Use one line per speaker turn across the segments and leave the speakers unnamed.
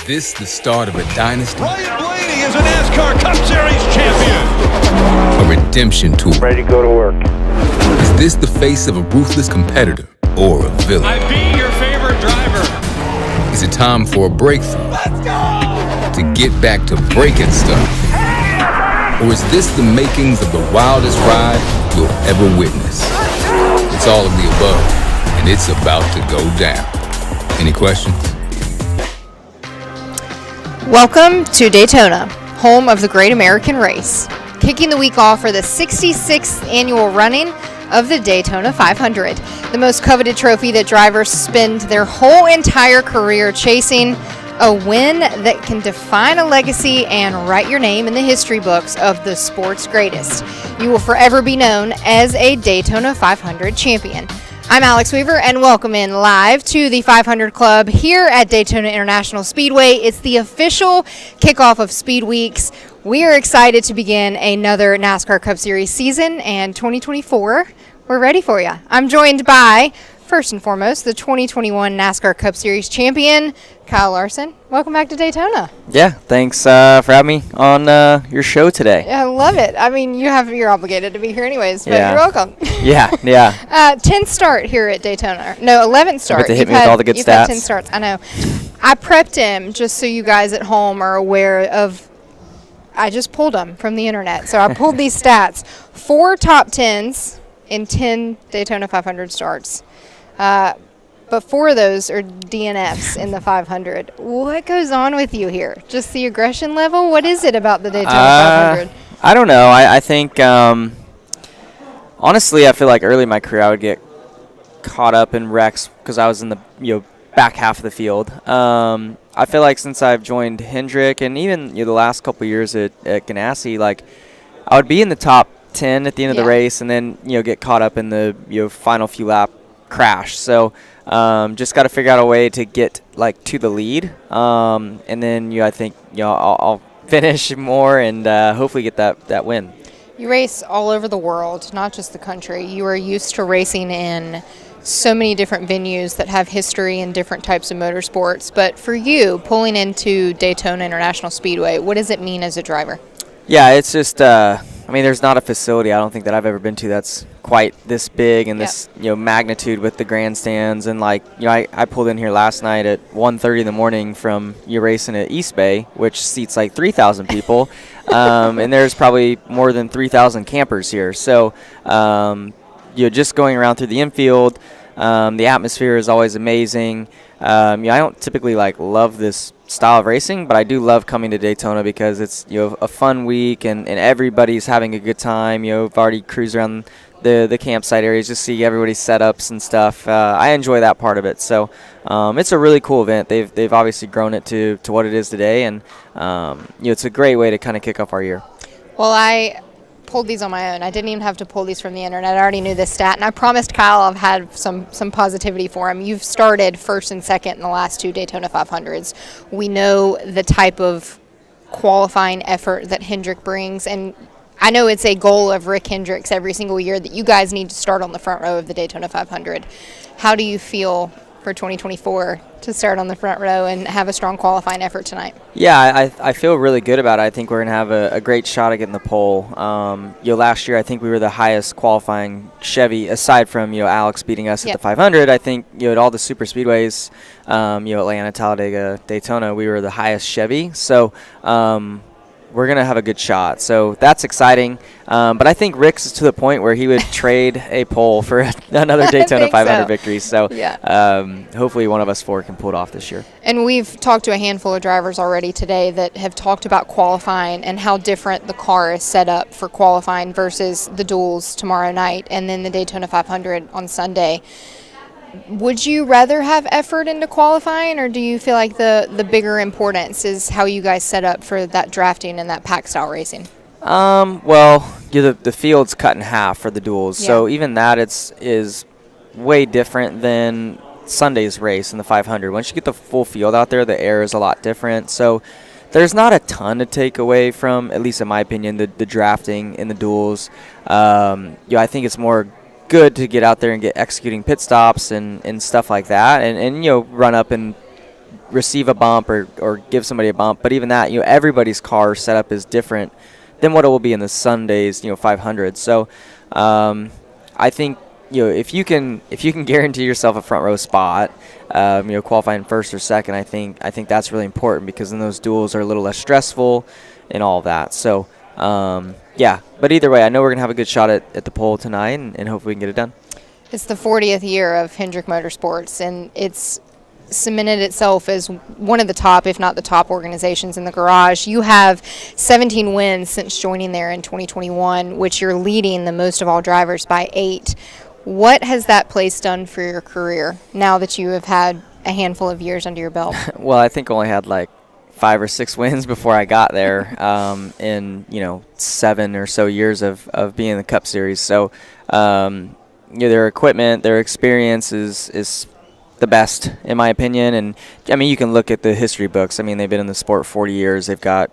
this the start of a dynasty?
Ryan Blaney is a NASCAR Cup Series champion.
A redemption tour?
Ready to go to work.
Is this the face of a ruthless competitor or a villain?
I beat your favorite driver.
Is it time for a breakthrough?
Let's go!
To get back to breaking stuff? Or is this the makings of the wildest ride you'll ever witness? It's all of the above, and it's about to go down. Any questions?
Welcome to Daytona, home of the Great American Race. Kicking the week off for the 66th annual running of the Daytona 500, the most coveted trophy that drivers spend their whole entire career chasing, a win that can define a legacy and write your name in the history books of the sport's greatest. You will forever be known as a Daytona 500 champion. I'm Alex Weaver, and welcome in live to the 500 Club here at Daytona International Speedway. It's the official kickoff of Speed Weeks. We are excited to begin another NASCAR Cup Series season, and 2024, we're ready for you. I'm joined by, first and foremost, the 2021 NASCAR Cup Series champion, Kyle Larson. Welcome back to Daytona.
Yeah, thanks for having me on your show today.
I love it. I mean, you're obligated to be here anyways, but you're welcome.
Yeah.
10th start here at Daytona. No, 11th start.
To hit me with all the good
you've
stats.
Had 10 starts. I know. I prepped him just so you guys at home are aware of. I just pulled them from the internet. So I pulled these stats. 4 top 10s in 10 Daytona 500 starts. But 4 of those are DNFs in the 500. What goes on with you here? Just the aggression level? What is it about the Daytona 500?
I don't know. I think, honestly, I feel like early in my career I would get caught up in wrecks because I was in the back half of the field. I feel like since I've joined Hendrick and even the last couple years at Ganassi, like I would be in the top 10 at the end of the race and then get caught up in the final few lap crash. So just got to figure out a way to get to the lead, and then I think I'll finish more and hopefully get that win.
You race all over the world, not just the country. You are used to racing in so many different venues that have history in different types of motorsports. But for you, pulling into Daytona International Speedway, what does it mean as a driver?
Yeah, it's just there's not a facility I don't think that I've ever been to that's quite this big and this magnitude with the grandstands. And I pulled in here last night at 1:30 in the morning from racing at East Bay, which seats 3,000 people, and there's probably more than 3,000 campers here. So just going around through the infield, the atmosphere is always amazing. I don't typically love this style of racing, but I do love coming to Daytona because it's a fun week and everybody's having a good time. I've already cruised around the campsite areas, just see everybody's setups and stuff. I enjoy that part of it. So it's a really cool event. They've obviously grown it to what it is today, and it's a great way to kind of kick off our year.
Well, I pulled these on my own. I didn't even have to pull these from the internet. I already knew this stat, and I promised Kyle I've had some positivity for him. You've started first and second in the last 2 Daytona 500s. We know the type of qualifying effort that Hendrick brings, and I know it's a goal of Rick Hendrick's every single year that you guys need to start on the front row of the Daytona 500. How do you feel for 2024 to start on the front row and have a strong qualifying effort tonight?
Yeah, I feel really good about it. I think we're going to have a great shot at getting the pole. Last year I think we were the highest qualifying Chevy, aside from Alex beating us at the 500. I think at all the super speedways, Atlanta, Talladega, Daytona, we were the highest Chevy. So we're going to have a good shot. So that's exciting. But I think Rick's is to the point where he would trade a pole for another Daytona 500 victory. So hopefully one of us 4 can pull it off this year.
And we've talked to a handful of drivers already today that have talked about qualifying and how different the car is set up for qualifying versus the duels tomorrow night and then the Daytona 500 on Sunday. Would you rather have effort into qualifying, or do you feel like the bigger importance is how you guys set up for that drafting and that pack style racing?
The field's cut in half for the duels, so even that is way different than Sunday's race in the 500. Once you get the full field out there, the air is a lot different. So there's not a ton to take away from, at least in my opinion, the drafting in the duels. I think it's more good to get out there and get executing pit stops and stuff like that, and run up and receive a bump or give somebody a bump. But even that, everybody's car setup is different than what it will be in the Sunday's 500. So I think if you can guarantee yourself a front row spot, qualifying first or second, I think that's really important, because then those duels are a little less stressful and all of that. So but either way, I know we're gonna have a good shot at the pole tonight, and hopefully we can get it done.
It's the 40th year of Hendrick Motorsports, and it's cemented itself as one of the top, if not the top, organizations in the garage. You have 17 wins since joining there in 2021, which you're leading the most of all drivers by 8. What has that place done for your career now that you have had a handful of years under your belt?
Well, I think I only had like 5 or 6 wins before I got there in 7 or so years of being in the Cup Series. So their equipment, their experience is the best, in my opinion. And I mean, you can look at the history books. I mean, they've been in the sport 40 years. They've got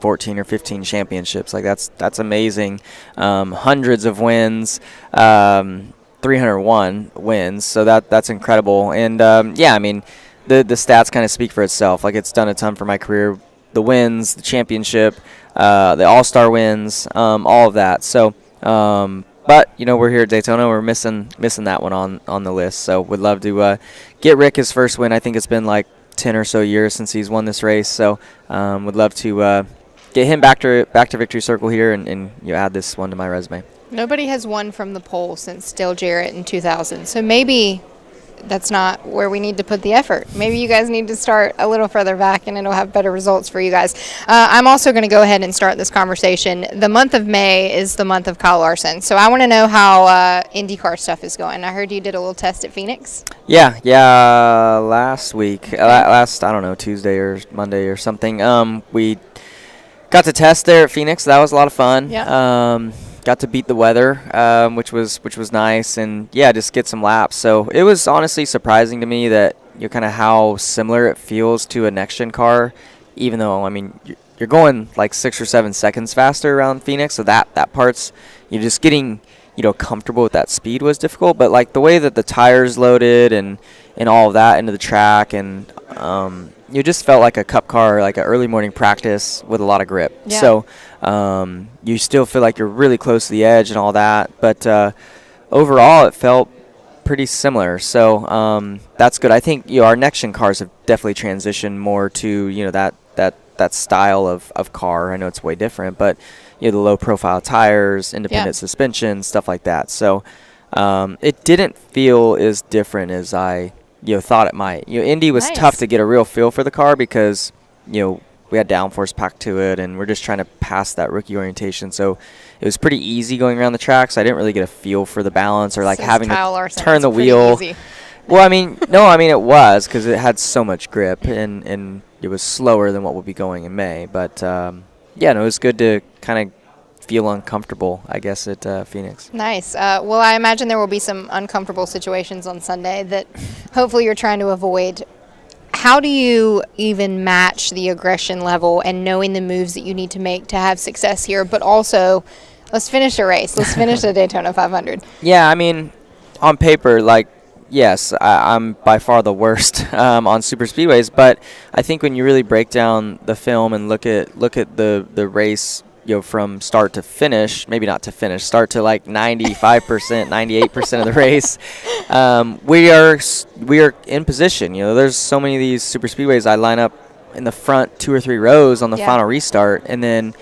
14 or 15 championships. Like, that's amazing. Hundreds of wins, 301 wins. So that's incredible. And I mean, the stats kind of speak for itself. Like, it's done a ton for my career. The wins, the championship, the All-Star wins, all of that. So but we're here at Daytona. We're missing that one on the list. So would love to get Rick his first win. I think it's been like 10 or so years since he's won this race. So would love to get him back to Victory Circle here and add this one to my resume.
Nobody has won from the pole since Dale Jarrett in 2000. So maybe that's not where we need to put the effort. Maybe you guys need to start a little further back, and it'll have better results for you guys. I'm also going to go ahead and start this conversation. The month of May is the month of Kyle Larson. So I want to know how IndyCar stuff is going. I heard you did a little test at Phoenix. Yeah,
last week, I don't know, Tuesday or Monday or something. We got to test there at Phoenix. That was a lot of fun.
Yeah.
Got to beat the weather, which was nice, and just get some laps. So it was honestly surprising to me that kind of how similar it feels to a next gen car, even though I mean you're going like 6 or 7 seconds faster around Phoenix. So that part's just getting comfortable with that speed was difficult. But like the way that the tires loaded and all of that into the track, and you just felt like a Cup car, like an early morning practice with a lot of grip.
Yeah.
So you still feel like you're really close to the edge and all that. But overall, it felt pretty similar. So that's good. I think our next-gen cars have definitely transitioned more to that style of car. I know it's way different, but the low-profile tires, independent suspension, stuff like that. So it didn't feel as different as I thought it might. Indy was tough to get a real feel for the car because we had downforce packed to it, and we're just trying to pass that rookie orientation. So it was pretty easy going around the track. So I didn't really get a feel for the balance or like having
Kyle
to
Larson,
turn the wheel.
Easy.
Well, I mean, no, I mean it was because it had so much grip and it was slower than what would be going in May. But it was good to kind of feel uncomfortable, I guess, at Phoenix.
Nice. Well, I imagine there will be some uncomfortable situations on Sunday that hopefully you're trying to avoid. How do you even match the aggression level and knowing the moves that you need to make to have success here, but also let's finish a race. Let's finish the Daytona 500.
Yeah, I mean, on paper, like, yes, I'm by far the worst on super speedways, but I think when you really break down the film and look at the race, from start to finish, maybe not to finish, start to like 95%, 98% of the race, we are in position. There's so many of these super speedways I line up in the front 2 or 3 rows on the final restart, and then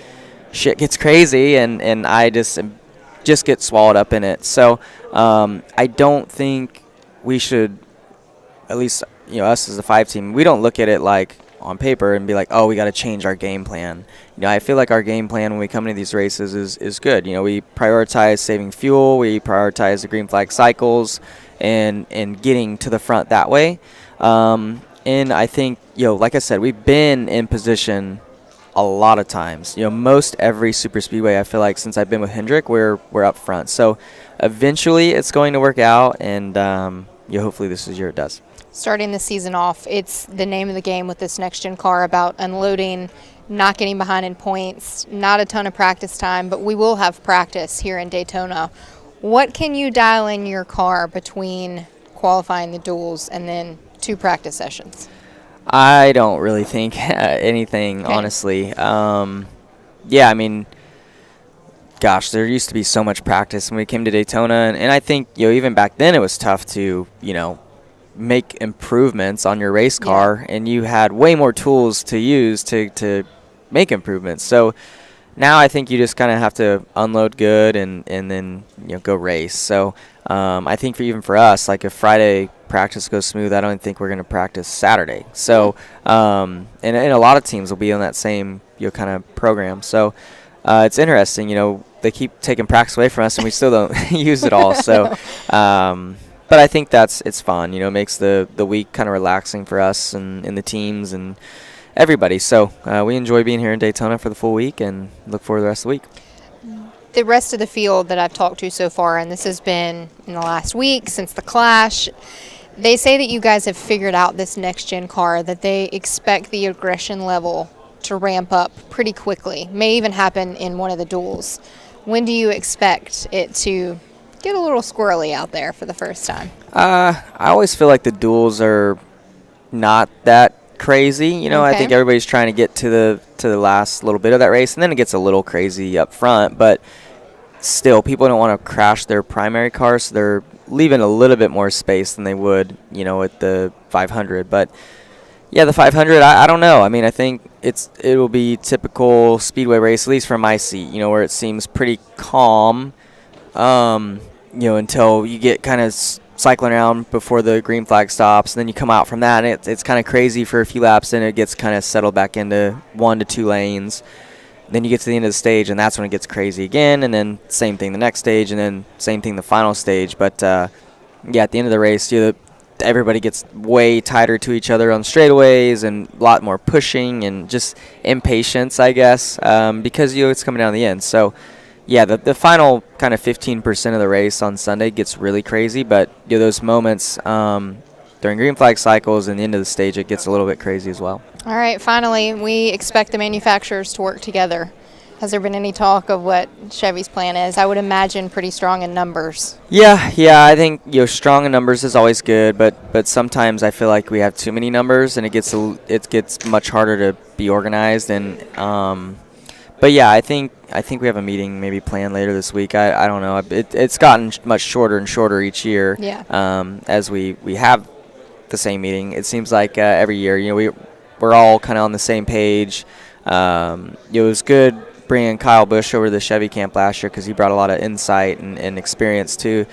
shit gets crazy, and I just get swallowed up in it. So I don't think we should, at least us as a 5 team, we don't look at it like on paper and be like, oh, we got to change our game plan. I feel like our game plan when we come into these races is good. We prioritize saving fuel, we prioritize the green flag cycles, and getting to the front that way. And I think, like I said, we've been in position a lot of times. Most every super speedway, I feel like since I've been with Hendrick, we're up front. So eventually it's going to work out, and hopefully this is the year it does.
Starting the season off, it's the name of the game with this next-gen car about unloading, not getting behind in points, not a ton of practice time, but we will have practice here in Daytona. What can you dial in your car between qualifying the duels and then 2 practice sessions?
I don't really think anything,
Okay.
honestly. Yeah, I mean, gosh, there used to be so much practice when we came to Daytona, and I think, even back then it was tough to, make improvements on your race car, and you had way more tools to use to make improvements. So now I think you just kind of have to unload good and then go race. So I think even for us, like if Friday practice goes smooth, I don't think we're going to practice Saturday. So and a lot of teams will be on that same kind of program. So it's interesting. They keep taking practice away from us, and we still don't use it all. So. But I think it's fun, makes the week kind of relaxing for us and the teams and everybody. So we enjoy being here in Daytona for the full week and look forward to the rest of the week.
The rest of the field that I've talked to so far, and this has been in the last week since the Clash, they say that you guys have figured out this next-gen car, that they expect the aggression level to ramp up pretty quickly. May even happen in one of the duels. When do you expect it to get a little squirrely out there for the first time?
I always feel like the duels are not that crazy. I think everybody's trying to get to the last little bit of that race, and then it gets a little crazy up front. But still, people don't want to crash their primary cars, so they're leaving a little bit more space than they would, at the 500. But yeah, the 500, I don't know. I mean, I think it will be typical speedway race, at least from my seat, where it seems pretty calm. Until you get kind of cycling around before the green flag stops, and then you come out from that, and it's kind of crazy for a few laps, and it gets kind of settled back into 1 to 2 lanes. Then you get to the end of the stage, and that's when it gets crazy again, and then same thing the next stage, and then same thing the final stage. But, at the end of the race, everybody gets way tighter to each other on straightaways and a lot more pushing and just impatience, I guess, because, it's coming down to the end. So, yeah, the final kind of 15% of the race on Sunday gets really crazy, but those moments during green flag cycles and the end of the stage, it gets a little bit crazy as well.
All right, finally, we expect the manufacturers to work together. Has there been any talk of what Chevy's plan is? I would imagine pretty strong in numbers. Yeah,
I think strong in numbers is always good, but sometimes I feel like we have too many numbers, and it gets much harder to be organized. And but yeah, I think we have a meeting maybe planned later this week. I don't know. It's gotten much shorter and shorter each year.
Yeah.
As we have the same meeting, it seems like every year. We're all kind of on the same page. It was good bringing Kyle Busch over to the Chevy camp last year because he brought a lot of insight and experience to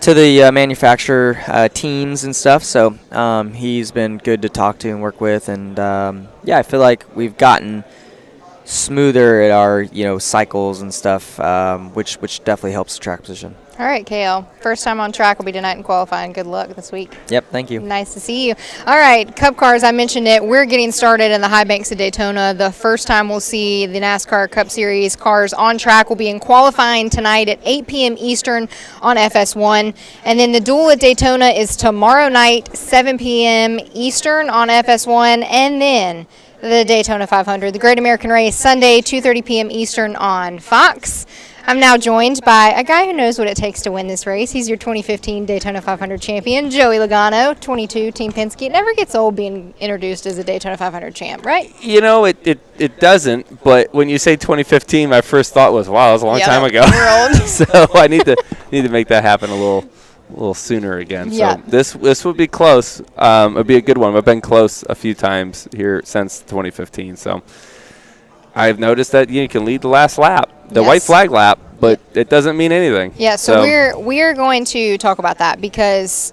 the manufacturer teams and stuff. So he's been good to talk to and work with. And I feel like we've gotten smoother at our cycles and stuff, which definitely helps the track position.
All right, KL. First time on track will be tonight in qualifying. Good luck this week.
Yep, thank you.
Nice to see you. All right, Cup cars, I mentioned it. We're getting started in the high banks of Daytona. The first time we'll see the NASCAR Cup Series cars on track will be in qualifying tonight at 8 p.m. Eastern on FS1. And then the duel at Daytona is tomorrow night, 7 p.m. Eastern on FS1. And then the Daytona 500, the Great American Race, Sunday, 2:30 p.m. Eastern on Fox. I'm now joined by a guy who knows what it takes to win this race. He's your 2015 Daytona 500 champion, Joey Logano, 22, Team Penske. It never gets old being introduced as a Daytona 500 champ, right?
It doesn't, but when you say 2015, my first thought was, wow, that was a long time ago.
You're old.
So I need to make that happen a little sooner again.
Yeah.
So this would be close. It'd be a good one. I've been close a few times here since 2015. So I've noticed that you can lead the last lap, the white flag lap, but it doesn't mean anything.
Yeah, so we're going to talk about that because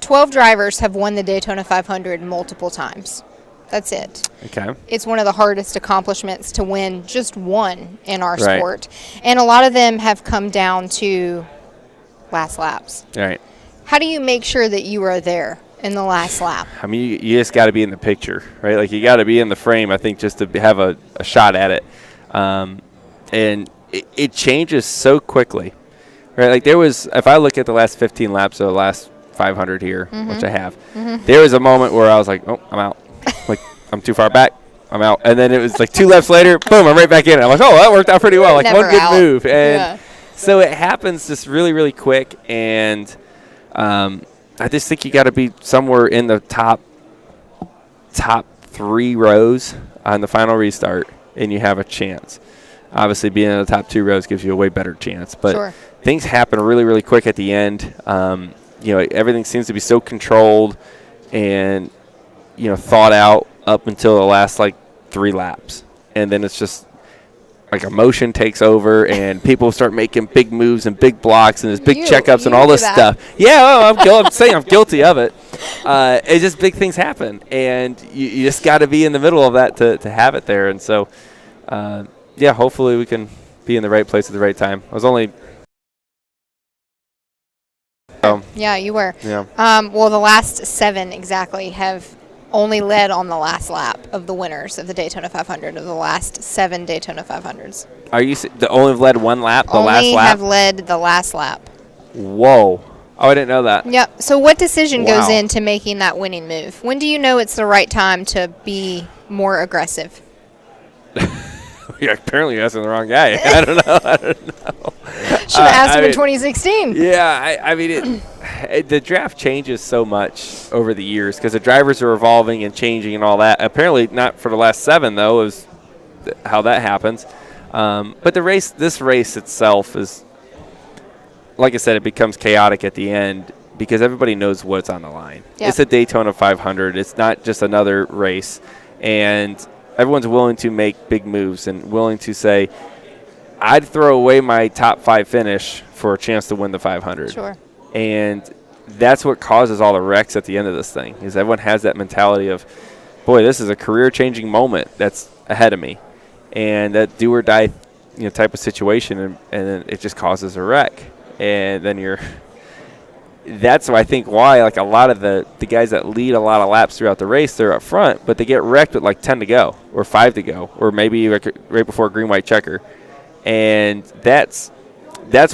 12 drivers have won the Daytona 500 multiple times. That's it.
Okay.
It's one of the hardest accomplishments to win just one in our sport. And a lot of them have come down to last laps.
Right.
How do you make sure that you are there in the last lap?
I mean, you just got to be in the picture, right? Like, you got to be in the frame, I think, just to have a shot at it. And it changes so quickly, right? Like, if I look at the last 15 laps of the last 500 here, which I have, there was a moment where I was like, oh, I'm out. Like, I'm too far back. I'm out. And then it was like 2 laps later, boom, I'm right back in. I'm like, oh, that worked out pretty well. Like,
Never
one good
out.
move. And so it happens just really, really quick. And I just think you got to be somewhere in the top top 3 rows on the final restart, and you have a chance. Obviously, being in the top 2 rows gives you a way better chance. But things happen really, really quick at the end. Everything seems to be so controlled and, thought out up until the last, 3 laps. And then it's just emotion takes over, and people start making big moves and big blocks and there's big checkups and all this stuff. Yeah, I'm saying I'm guilty of it. It's just big things happen, and you just got to be in the middle of that to have it there. And so, hopefully we can be in the right place at the right time. I was only
yeah, you were.
Yeah.
Well, the last 7 exactly have only led on the last lap of the winners of the Daytona 500, of the last 7 Daytona 500s.
Are you the only led one lap, the last lap?
Only have led the last lap.
Whoa. Oh, I didn't know that.
Yep. So what decision goes into making that winning move? When do you know it's the right time to be more aggressive?
You're apparently asking the wrong guy. I don't know.
Should have asked him in 2016.
Yeah, I mean, the draft changes so much over the years because the drivers are evolving and changing and all that. Apparently not for the last 7, though, is how that happens. But this race itself is, like I said, it becomes chaotic at the end because everybody knows what's on the line. Yep. It's a Daytona 500. It's not just another race. And everyone's willing to make big moves and willing to say, I'd throw away my top 5 finish for a chance to win the 500.
Sure.
And that's what causes all the wrecks at the end of this thing, is everyone has that mentality of, boy, this is a career-changing moment that's ahead of me. And that do-or-die type of situation, and then it just causes a wreck. And then that's why I think why a lot of the guys that lead a lot of laps throughout the race, they're up front, but they get wrecked with 10 to go or 5 to go or maybe right before a green-white checker. And that's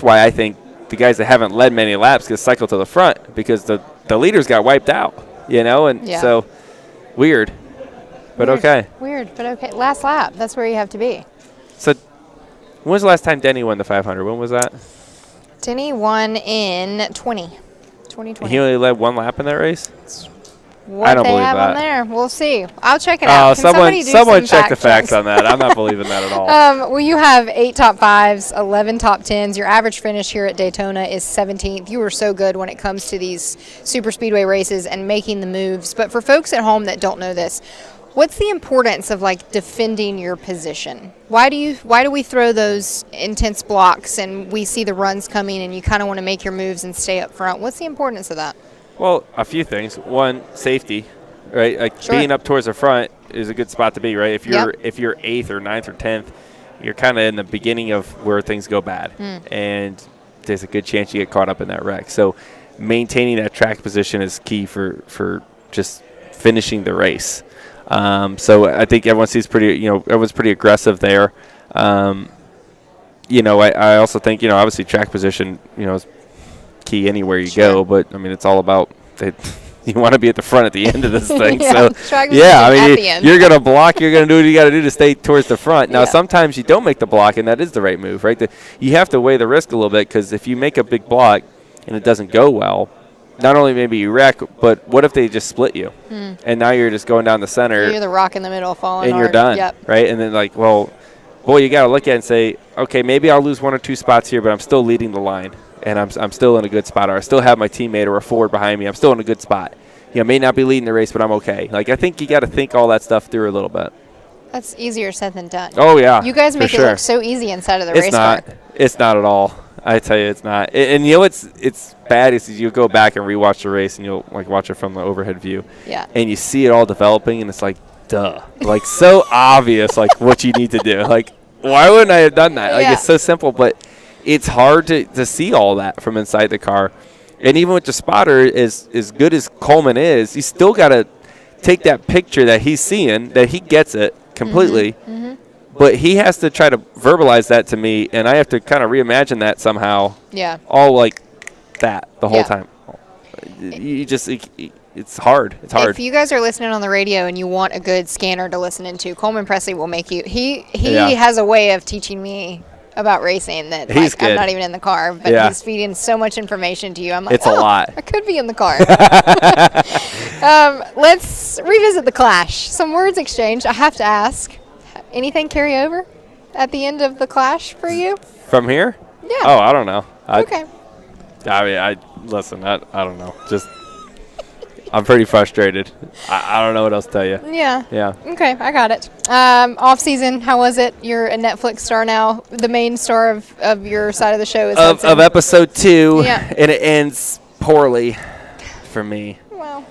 why I think the guys that haven't led many laps get cycled to the front because the leaders got wiped out, so weird, but okay.
Weird, but okay. Last lap, that's where you have to be.
So when was the last time Denny won the 500? When was that?
Denny won in 2020.
He only led 1 lap in that race?
What
I don't
they
believe
have
that.
on there, we'll see. I'll check it out.
Someone check the facts on that. I'm not believing that at all.
Well, you have 8 top 5s, 11 top 10s. Your average finish here at Daytona is 17th. You were so good when it comes to these super speedway races and making the moves. But for folks at home that don't know this, what's the importance of defending your position? Why do we throw those intense blocks and we see the runs coming and you kind of want to make your moves and stay up front? What's the importance of that?
Well, a few things. One, safety, right? Being up towards the front is a good spot to be, right? If you're 8th or 9th or 10th, you're kind of in the beginning of where things go bad, and there's a good chance you get caught up in that wreck. So maintaining that track position is key for just finishing the race. So I think everyone sees everyone's pretty aggressive there. I also think obviously track position is key anywhere you go, but I mean it's all about you want to be at the front at the end of this thing. You're gonna block, you're gonna do what you got to do to stay towards the front. Now sometimes you don't make the block, and that is the right move, right? You have to weigh the risk a little bit because if you make a big block and it doesn't go well, not only maybe you wreck, but what if they just split you, and now you're just going down the center.
You're the rock in the middle, falling,
and you're done, right? And then you got to look at it and say, okay, maybe I'll lose 1 or 2 spots here, but I'm still leading the line. And I'm still in a good spot, or I still have my teammate or a forward behind me. I'm still in a good spot. May not be leading the race, but I'm okay. I think you got to think all that stuff through a little bit.
That's easier said than done.
Oh, yeah.
You guys make it look so easy inside of the race car.
It's not at all. I tell you, it's not. And it's bad is you go back and rewatch the race, and you'll watch it from the overhead view.
Yeah.
And you see it all developing, and it's duh. So obvious, what you need to do. Why wouldn't I have done that? It's so simple, but it's hard to see all that from inside the car. And even with the spotter, as good as Coleman is, you still got to take that picture that he's seeing, that he gets it completely. Mm-hmm. But he has to try to verbalize that to me, and I have to kind of reimagine that somehow.
Yeah.
All that the whole time. It's hard. It's hard.
If you guys are listening on the radio and you want a good scanner to listen into, Coleman Presley will make you. He has a way of teaching me about racing that
He's
I'm
good.
not even in the car, but
Yeah.
he's feeding so much information to you. I'm like,
It's a lot.
I could be in the car. Let's revisit the clash. Some words exchanged. I have to ask, anything carry over at the end of the clash for you?
From here?
Yeah.
Oh, I don't know.
Okay.
I mean, I don't know. Just, I'm pretty frustrated. I don't know what else to tell you.
Yeah.
Yeah.
Okay, I got it. Off season, how was it? You're a Netflix star now. The main star of your side of the show is Hudson.
Of episode 2,
Yeah.
and it ends poorly for me.
Well,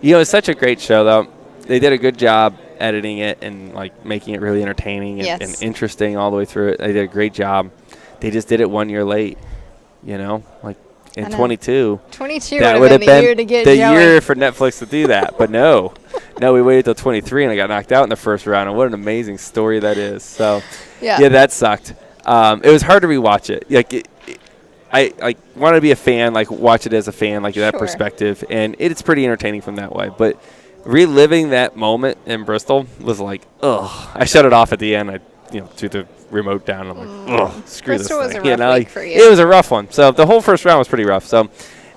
You know, it's such a great show, though. They did a good job editing it and like making it really entertaining and, and interesting all the way through it. They did a great job. They just did it 1 year late. You know, like in 22.
22
that
would have been the year to get
the
going.
year for Netflix to do that, but no, we waited till 23 and I got knocked out in the first round. And what an amazing story that is. So, yeah, that sucked. It was hard to rewatch it. Like, I like wanted to be a fan, like watch it as a fan, like that perspective, and it's pretty entertaining from that way. But reliving that moment in Bristol was like, ugh. I shut it off at the end. I threw the remote down. I'm like, ugh, screw
Bristol
this thing.
was a rough week for you.
It was a rough one. So the whole first round was pretty rough. So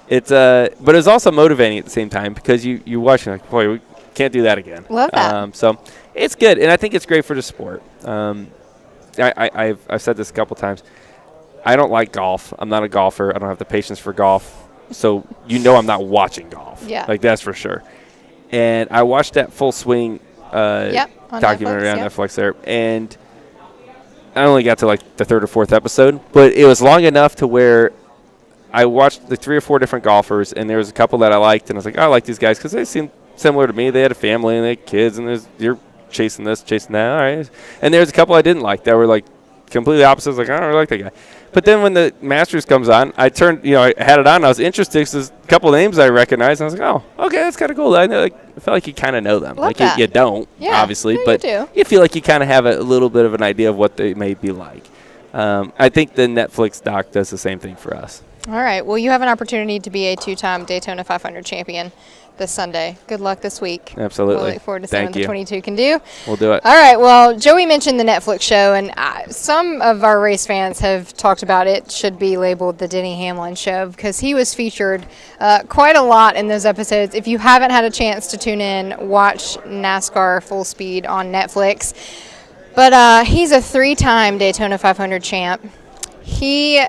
it's but it was also motivating at the same time because you watch and like, boy, we can't do that again.
Love that.
So it's good, and I think it's great for the sport. I've said this a couple times. I don't like golf. I'm not a golfer. I don't have the patience for golf. So I'm not watching golf.
Yeah.
Like that's for sure. And I watched that Full Swing documentary on Netflix there, and I only got to like the 3rd or 4th episode, but it was long enough to where I watched the 3 or 4 different golfers, and there was a couple that I liked, and I was like, I like these guys because they seem similar to me. They had a family and they had kids, and you're chasing this, chasing that. All right. And there's a couple I didn't like that were like completely opposite. I was like, I don't really like that guy. But then when the Masters comes on, I turned, I had it on. I was interested because there's a couple names I recognized. And I was like, oh, okay, that's kind of cool. I felt like you kind of know them.
Love
like you don't, obviously, but you feel like you kind of have a little bit of an idea of what they may be like. I think the Netflix doc does the same thing for us.
All right. Well, you have an opportunity to be a 2-time Daytona 500 champion this Sunday. Good luck this week.
Absolutely.
We'll look forward to seeing what the 22 can do.
We'll do it.
All right. Well, Joey mentioned the Netflix show, and some of our race fans have talked about it. Should be labeled the Denny Hamlin show because he was featured quite a lot in those episodes. If you haven't had a chance to tune in, watch NASCAR Full Speed on Netflix. But he's a 3-time Daytona 500 champ. He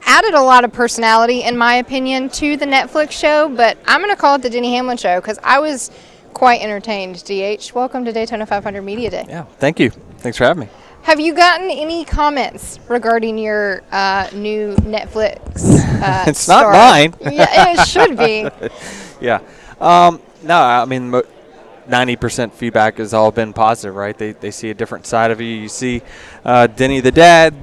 added a lot of personality, in my opinion, to the Netflix show, but I'm going to call it the Denny Hamlin show because I was quite entertained. DH, welcome to Daytona 500 Media Day.
Yeah, thank you. Thanks for having me.
Have you gotten any comments regarding your new Netflix
It's
star?
not mine.
Yeah, it should be.
Yeah. No, I mean, 90% feedback has all been positive, right? They see a different side of you. You see Denny the dad,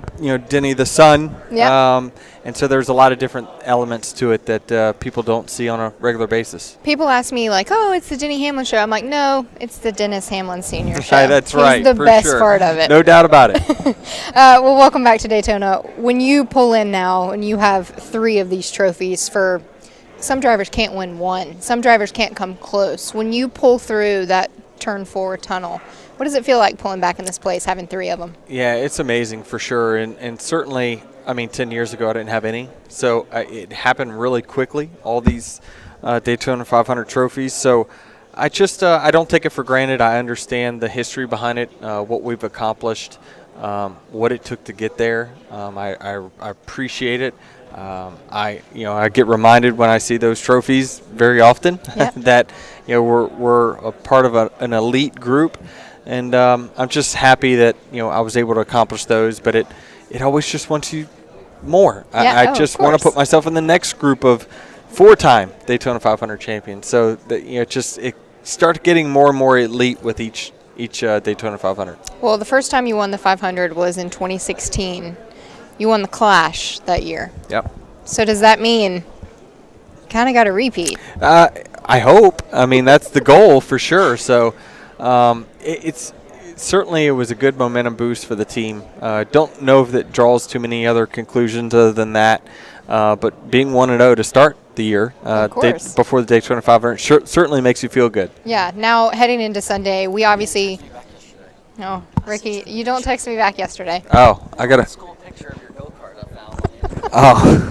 Denny the son.
Yeah.
And so there's a lot of different elements to it that people don't see on a regular basis.
People ask me, like, oh, it's the Denny Hamlin show. I'm like, no, it's the Dennis Hamlin Sr. show.
That's right.
He's the
for
best
sure.
part of it.
No doubt about it.
Well, welcome back to Daytona. When you pull in now and you have 3 of these trophies for some drivers can't win 1. Some drivers can't come close. When you pull through that turn 4 tunnel, what does it feel like pulling back in this place, having 3 of them?
Yeah, it's amazing for sure. And certainly, 10 years ago, I didn't have any. So it happened really quickly, all these Daytona 500 trophies. So I just I don't take it for granted. I understand the history behind it, what we've accomplished, what it took to get there. I appreciate it. I get reminded when I see those trophies very often that we're a part of an elite group, and I'm just happy that I was able to accomplish those. But it always just wants you more. I just want to put myself in the next group of 4-time Daytona 500 champions. So that it starts getting more and more elite with each Daytona 500.
Well, the first time you won the 500 was in 2016. You won the Clash that year.
Yep. So
does that mean kind of got a repeat?
I hope. That's the goal for sure. So certainly it was a good momentum boost for the team. Don't know if that draws too many other conclusions other than that. But being 1-0 to start the year before the Daytona 500 certainly makes you feel good.
Yeah. Now heading into Sunday, we obviously No, Ricky, you don't text me back yesterday.
Oh, I got a
School picture of your go-kart I found.
Oh,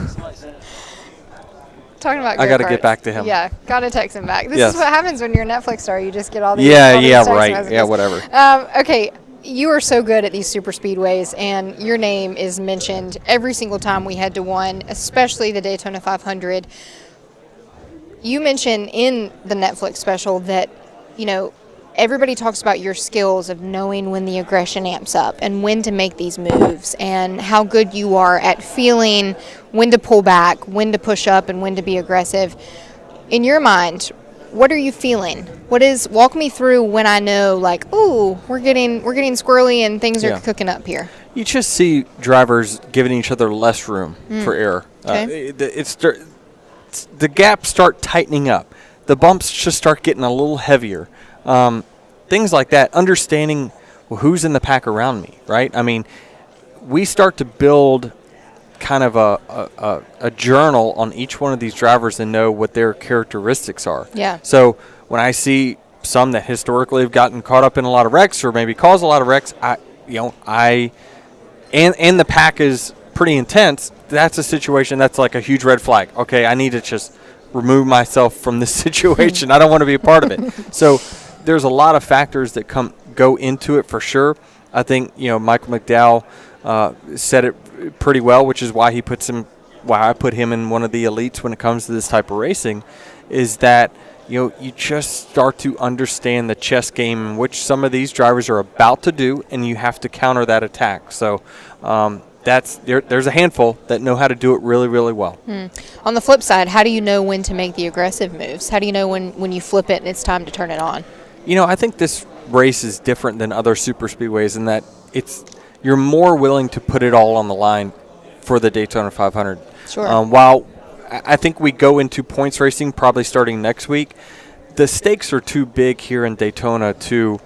Talking about
I got to
go-karts.
get back to him.
Yeah, gotta text him back. This
Yes.
is what happens when you're a Netflix star. You just get all these.
Yeah,
all these
yeah,
text
right.
messages.
Yeah, whatever.
Okay, you are so good at these super speedways, and your name is mentioned every single time we head to one, especially the Daytona 500. You mentioned in the Netflix special that, you know, everybody talks about your skills of knowing when the aggression amps up and when to make these moves and how good you are at feeling when to pull back, when to push up, and when to be aggressive. In your mind, what are you feeling? Walk me through when I know, like, ooh, we're getting squirrely and things are cooking up here.
You just see drivers giving each other less room for error.
Okay.
The gaps start tightening up. The bumps just start getting a little heavier. Things like that. Understanding who's in the pack around me, right? I mean, we start to build kind of a journal on each one of these drivers and know what their characteristics are.
Yeah.
So when I see some that historically have gotten caught up in a lot of wrecks or maybe cause a lot of wrecks, and the pack is pretty intense, that's a situation that's like a huge red flag. Okay, I need to just remove myself from this situation. I don't want to be a part of it. So there's a lot of factors that go into it for sure. I think, Michael McDowell said it pretty well, which is why I put him in one of the elites when it comes to this type of racing, is that you just start to understand the chess game in which some of these drivers are about to do, and you have to counter that attack. So there's a handful that know how to do it really, really well.
On the flip side, how do you know when to make the aggressive moves? How do you know when you flip it and it's time to turn it on? I think this race is different than other super speedways in that you're more willing to put it all on the line for the Daytona 500. Sure.
While I think we go into points racing probably starting next week, the stakes are too big here in Daytona to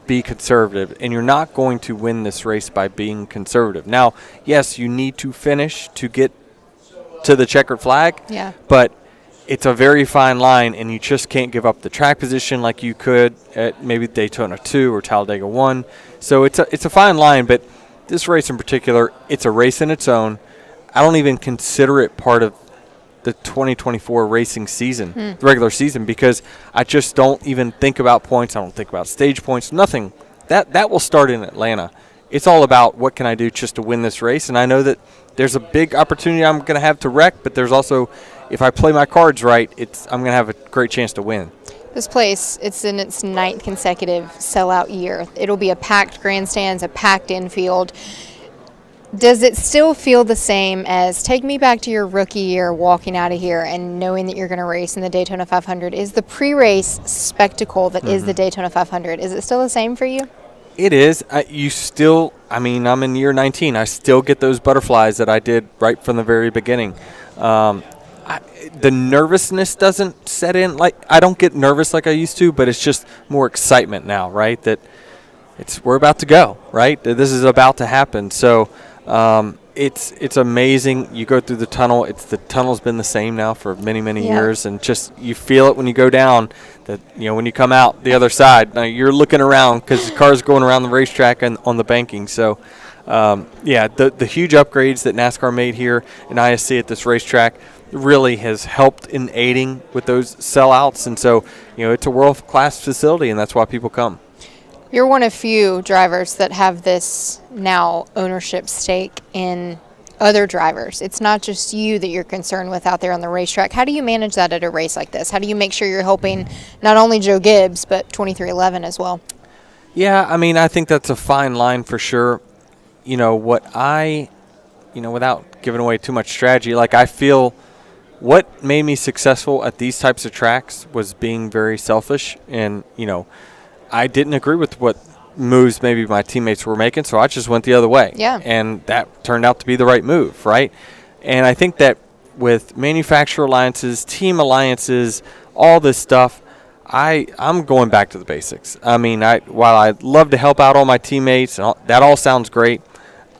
be conservative, and you're not going to win this race by being conservative. Now, yes, you need to finish to get to the checkered flag, but it's a very fine line, and you just can't give up the track position like you could at maybe Daytona 2 or Talladega 1. So it's a fine line, but this race in particular, it's a race in its own. I don't even consider it part of the 2024 racing season, the regular season, because I just don't even think about points. I don't think about stage points, nothing. That will start in Atlanta. It's all about what can I do just to win this race, and I know that there's a big opportunity I'm going to have to wreck, but there's also, if I play my cards right, I'm going to have a great chance to win.
This place, it's in its 9th consecutive sellout year. It'll be a packed grandstands, a packed infield. Does it still feel the same as, take me back to your rookie year walking out of here and knowing that you're going to race in the Daytona 500? Is the pre-race spectacle that is the Daytona 500, is it still the same for you?
It is. I'm in year 19. I still get those butterflies that I did right from the very beginning. The nervousness doesn't set in. Like, I don't get nervous like I used to, but it's just more excitement now, right? That we're about to go, right? This is about to happen. So it's amazing. You go through the tunnel. The tunnel's been the same now for many, many years, and just you feel it when you go down. That when you come out the other side, you're looking around because the car's going around the racetrack and on the banking. So the huge upgrades that NASCAR made here in ISC at this racetrack really has helped in aiding with those sellouts, and so it's a world-class facility, and that's why people come.
You're one of few drivers that have this now ownership stake in other drivers. It's not just you that you're concerned with out there on the racetrack. How do you manage that at a race like this? How do you make sure you're helping not only Joe Gibbs but 2311 as well?
Yeah, I think that's a fine line for sure. Without giving away too much strategy, like I feel what made me successful at these types of tracks was being very selfish, and I didn't agree with what moves maybe my teammates were making, so I just went the other way.
Yeah.
And that turned out to be the right move, right? And I think that with manufacturer alliances, team alliances, all this stuff, I'm going back to the basics. While I love to help out all my teammates, and that all sounds great,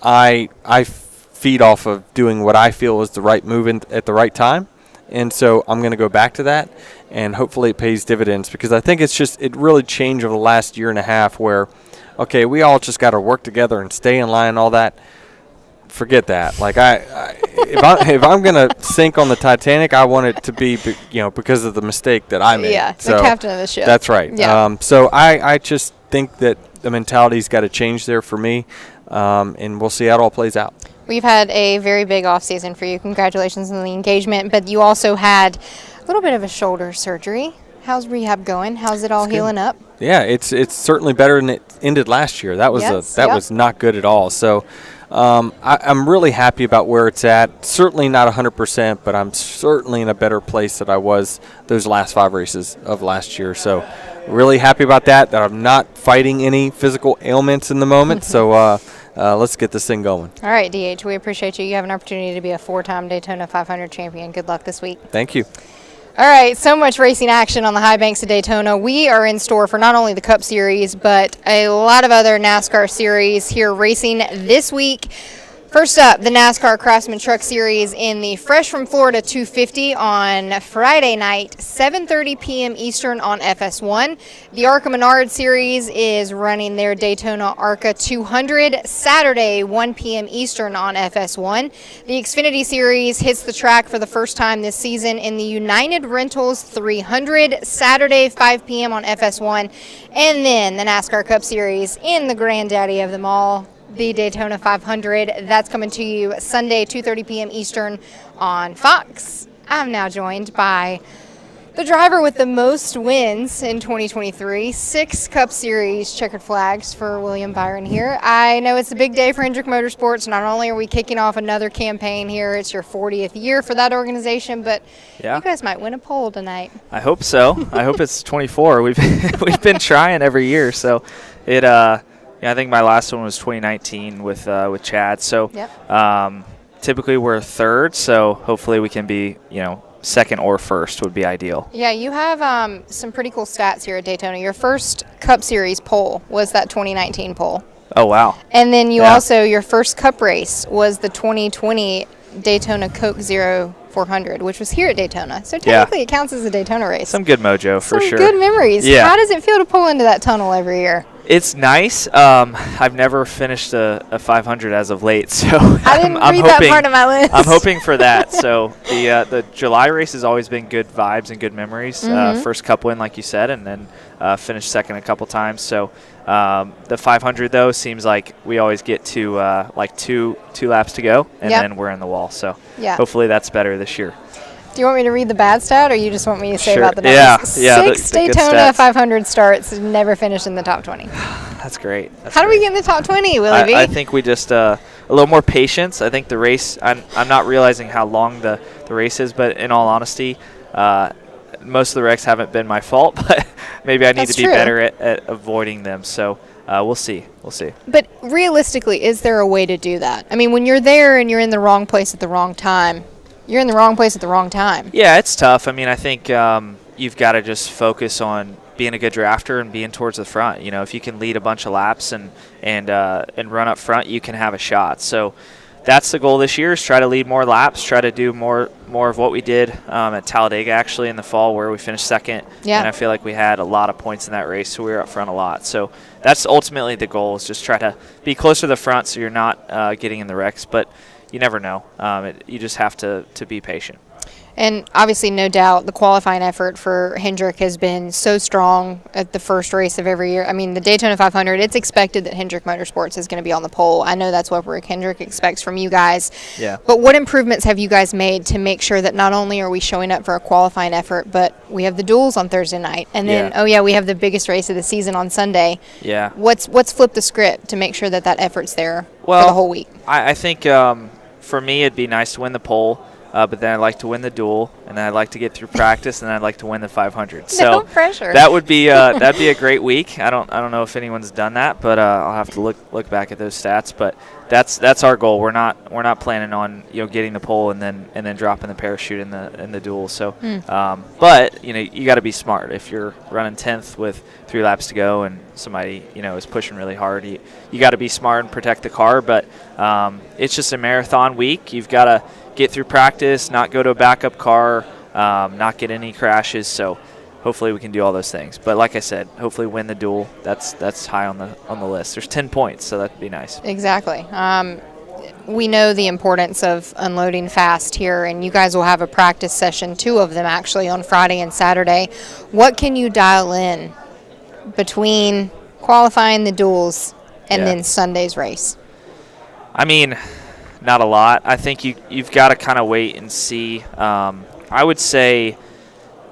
I feed off of doing what I feel is the right move at the right time. And so I'm going to go back to that, and hopefully it pays dividends, because I think it really changed over the last year and a half where okay, we all just got to work together and stay in line and all that. Forget that. Like if I'm gonna sink on the Titanic, I want it to be because of the mistake that I made.
Yeah,
so
the captain of the ship.
That's right.
Yeah.
So I just think that the mentality's got to change there for me, and we'll see how it all plays out.
We've had a very big off season for you. Congratulations on the engagement, but you also had a little bit of a shoulder surgery. How's rehab going? How's it all healing up?
Yeah, it's certainly better than it ended last year. That was was not good at all. So I'm really happy about where it's at. Certainly not 100%, but I'm certainly in a better place than I was those last 5 races of last year. So really happy about that I'm not fighting any physical ailments in the moment. So let's get this thing going.
All right, DH, we appreciate you. You have an opportunity to be a 4-time Daytona 500 champion. Good luck this week.
Thank you.
All right, so much racing action on the high banks of Daytona. We are in store for not only the Cup Series, but a lot of other NASCAR series here racing this week. First up, the NASCAR Craftsman Truck Series in the Fresh from Florida 250 on Friday night, 7:30 p.m. Eastern on FS1. The ARCA Menard Series is running their Daytona ARCA 200 Saturday, 1 p.m. Eastern on FS1. The Xfinity Series hits the track for the first time this season in the United Rentals 300 Saturday, 5 p.m. on FS1. And then the NASCAR Cup Series in the granddaddy of them all, the Daytona 500. That's coming to you Sunday, 2:30 p.m. Eastern on Fox. I'm now joined by the driver with the most wins in 2023, 6 Cup Series checkered flags for William Byron here. I know it's a big day for Hendrick Motorsports. Not only are we kicking off another campaign here, it's your 40th year for that organization, but you guys might win a pole tonight.
I hope so. I hope it's 24. We've been trying every year, so it yeah, I think my last one was 2019 with Chad. So typically we're third, so hopefully we can be, second or first would be ideal.
Yeah, you have some pretty cool stats here at Daytona. Your first Cup Series pole was that 2019 pole.
Oh, wow.
And then you also, your first Cup race was the 2020 Daytona Coke Zero 400, which was here at Daytona. So technically it counts as a Daytona race.
Some good mojo for sure.
Some good memories.
Yeah.
How does it feel to pull into that tunnel every year?
It's nice. I've never finished a 500 as of late, so
I didn't read that part of my list.
I'm hoping for that. So the July race has always been good vibes and good memories. First Cup win, like you said, and then finished second a couple times. So the 500 though seems like we always get to like two laps to go, and then we're in the wall. So hopefully that's better this year.
Do you want me to read the bad stat, or you just want me to say
Sure.
about the numbers?
Yeah.
6 Daytona 500 starts, never finished in the top 20.
That's great.
How do we get in the top 20, Willie B?
I think we just a little more patience. I think the race, I'm not realizing how long the race is, but in all honesty, most of the wrecks haven't been my fault, but maybe I need to be better at avoiding them. So we'll see. We'll see. But
realistically, is there a way to do that? I mean, when you're there and you're in the wrong place at the wrong time, you're in the wrong place at the wrong time.
Yeah, it's tough. I mean, I think you've got to just focus on being a good drafter and being towards the front. If you can lead a bunch of laps and run up front, you can have a shot. So that's the goal this year, is try to lead more laps, try to do more of what we did at Talladega actually in the fall, where we finished second.
Yeah.
And I feel like we had a lot of points in that race, so we were up front a lot. So that's ultimately the goal, is just try to be close to the front so you're not getting in the wrecks. But you never know. You just have to be patient.
And obviously, no doubt, the qualifying effort for Hendrick has been so strong at the first race of every year. I mean, the Daytona 500, it's expected that Hendrick Motorsports is going to be on the pole. I know that's what Rick Hendrick expects from you guys.
Yeah.
But what improvements have you guys made to make sure that not only are we showing up for a qualifying effort, but we have the duels on Thursday night, and then, we have the biggest race of the season on Sunday.
Yeah.
What's flipped the script to make sure that effort's there for the whole week?
I think for me, it'd be nice to win the pole. But then I'd like to win the duel, and then I'd like to get through practice, and then I'd like to win the 500.
No pressure.
That would be that'd be a great week. I don't know if anyone's done that, but I'll have to look back at those stats. But that's our goal. We're not planning on getting the pole and then dropping the parachute in the duel. So, but you got to be smart. If you're running 10th with 3 laps to go and somebody is pushing really hard, you got to be smart and protect the car. But it's just a marathon week. You've got to get through practice, not go to a backup car, not get any crashes. So hopefully we can do all those things. But like I said, hopefully win the duel. That's high on the list. There's 10 points, so that'd be nice.
Exactly. We know the importance of unloading fast here, and you guys will have a practice session, 2 of them actually, on Friday and Saturday. What can you dial in between qualifying the duels and then Sunday's race?
I mean, not a lot. I think you've got to kind of wait and see. I would say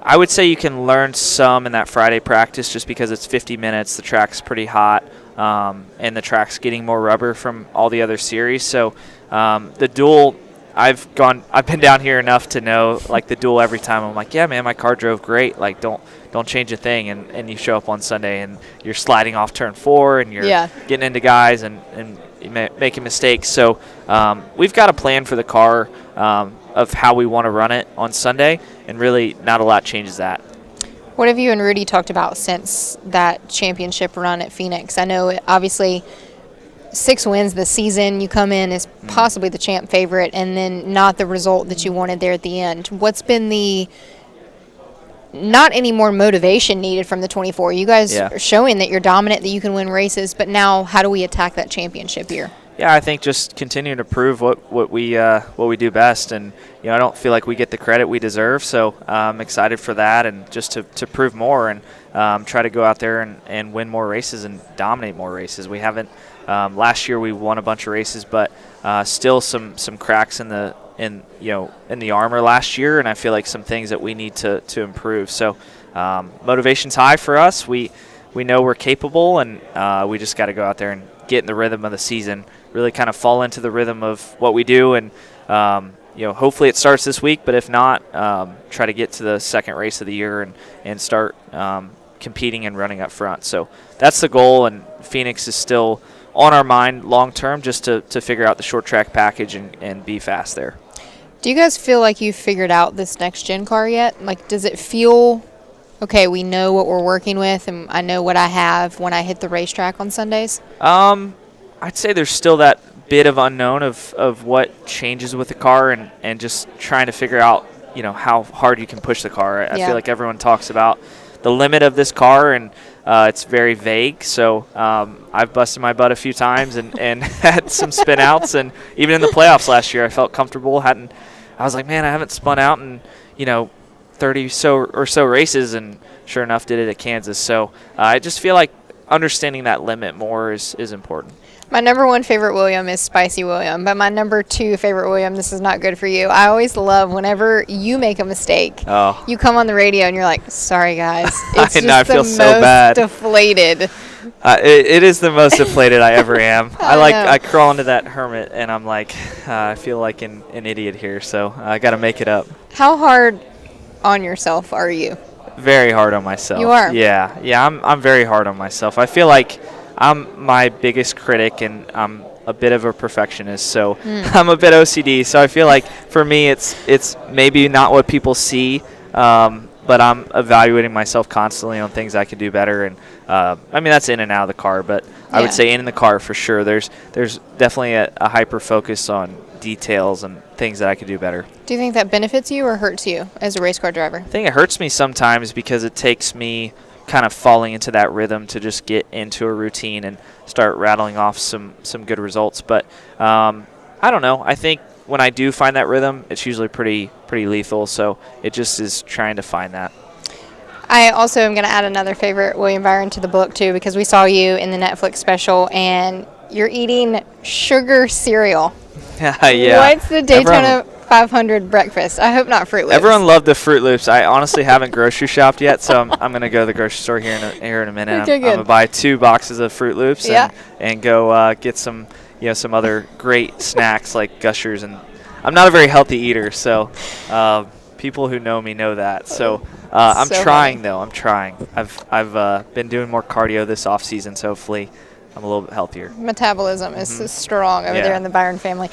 you can learn some in that Friday practice just because it's 50 minutes. The track's pretty hot, and the track's getting more rubber from all the other series. So the duel, I've been down here enough to know, like, the duel every time. I'm like, yeah, man, my car drove great. Like, don't change a thing. And you show up on Sunday and you're sliding off turn 4 and you're getting into guys and making mistakes. So we've got a plan for the car of how we want to run it on Sunday, and really not a lot changes that.
What have you and Rudy talked about since that championship run at Phoenix? I know, obviously, 6 wins this season. You come in as possibly the champ favorite, and then not the result that you wanted there at the end. What's been the not any more motivation needed from the 24? You guys are showing that you're dominant, that you can win races, but now how do we attack that championship year?
Yeah, I think just continuing to prove what we do best, and I don't feel like we get the credit we deserve. So I'm excited for that, and just to prove more and try to go out there and win more races and dominate more races. We haven't. Last year we won a bunch of races, but still some cracks in the armor last year, and I feel like some things that we need to improve. So motivation's high for us. We know we're capable, and we just got to go out there and get in the rhythm of the season, really kind of fall into the rhythm of what we do, and hopefully it starts this week, but if not, try to get to the second race of the year and start competing and running up front. So that's the goal, and Phoenix is still on our mind long term, just to figure out the short track package and be fast there.
Do you guys feel like you've figured out this next gen car yet? Like, does it feel okay, we know what we're working with, and I know what I have when I hit the racetrack on Sundays?
I'd say there's still that bit of unknown of what changes with the car, and just trying to figure out, how hard you can push the car. I feel like everyone talks about the limit of this car, and it's very vague. So I've busted my butt a few times and had some spin outs, and even in the playoffs last year, I felt comfortable. I was like, man, I haven't spun out in 30 or so races, and sure enough did it at Kansas. So I just feel like understanding that limit more is important.
My number 1 favorite William is Spicy William, but my number 2 favorite William, this is not good for you. I always love whenever you make a mistake, you come on the radio and you're like, sorry guys, it's just
I feel
the
so
most
bad.
Deflated.
It is the most deflated I ever am. I crawl into that hermit and I'm like, I feel like an idiot here, so I got to make it up.
How hard on yourself are you?
Very hard on myself.
You are?
Yeah, I'm very hard on myself. I feel like I'm my biggest critic, and I'm a bit of a perfectionist, so I'm a bit OCD. So I feel like for me, it's maybe not what people see, but I'm evaluating myself constantly on things I could do better. And that's in and out of the car, but I would say in the car for sure. There's definitely a hyper focus on details and things that I could do better.
Do you think that benefits you or hurts you as a race car driver?
I think it hurts me sometimes because it takes me kind of falling into that rhythm to just get into a routine and start rattling off some good results. But I don't know. I think when I do find that rhythm, it's usually pretty lethal. So it just is trying to find that.
I also am going to add another favorite William Byron to the book too, because we saw you in the Netflix special and you're eating sugar cereal.
Yeah.
What's the Daytona 500 breakfast? I hope not Fruit Loops.
Everyone loved the Fruit Loops. I honestly haven't grocery shopped yet, so I'm going to go to the grocery store here in a minute.
Okay,
I'm going to buy 2 boxes of Fruit Loops and go get some other great snacks like Gushers. And I'm not a very healthy eater, so people who know me know that. So I'm trying, though. I'm trying. I've been doing more cardio this off season, so hopefully I'm a little bit healthier.
Metabolism is strong over there in the Byron family.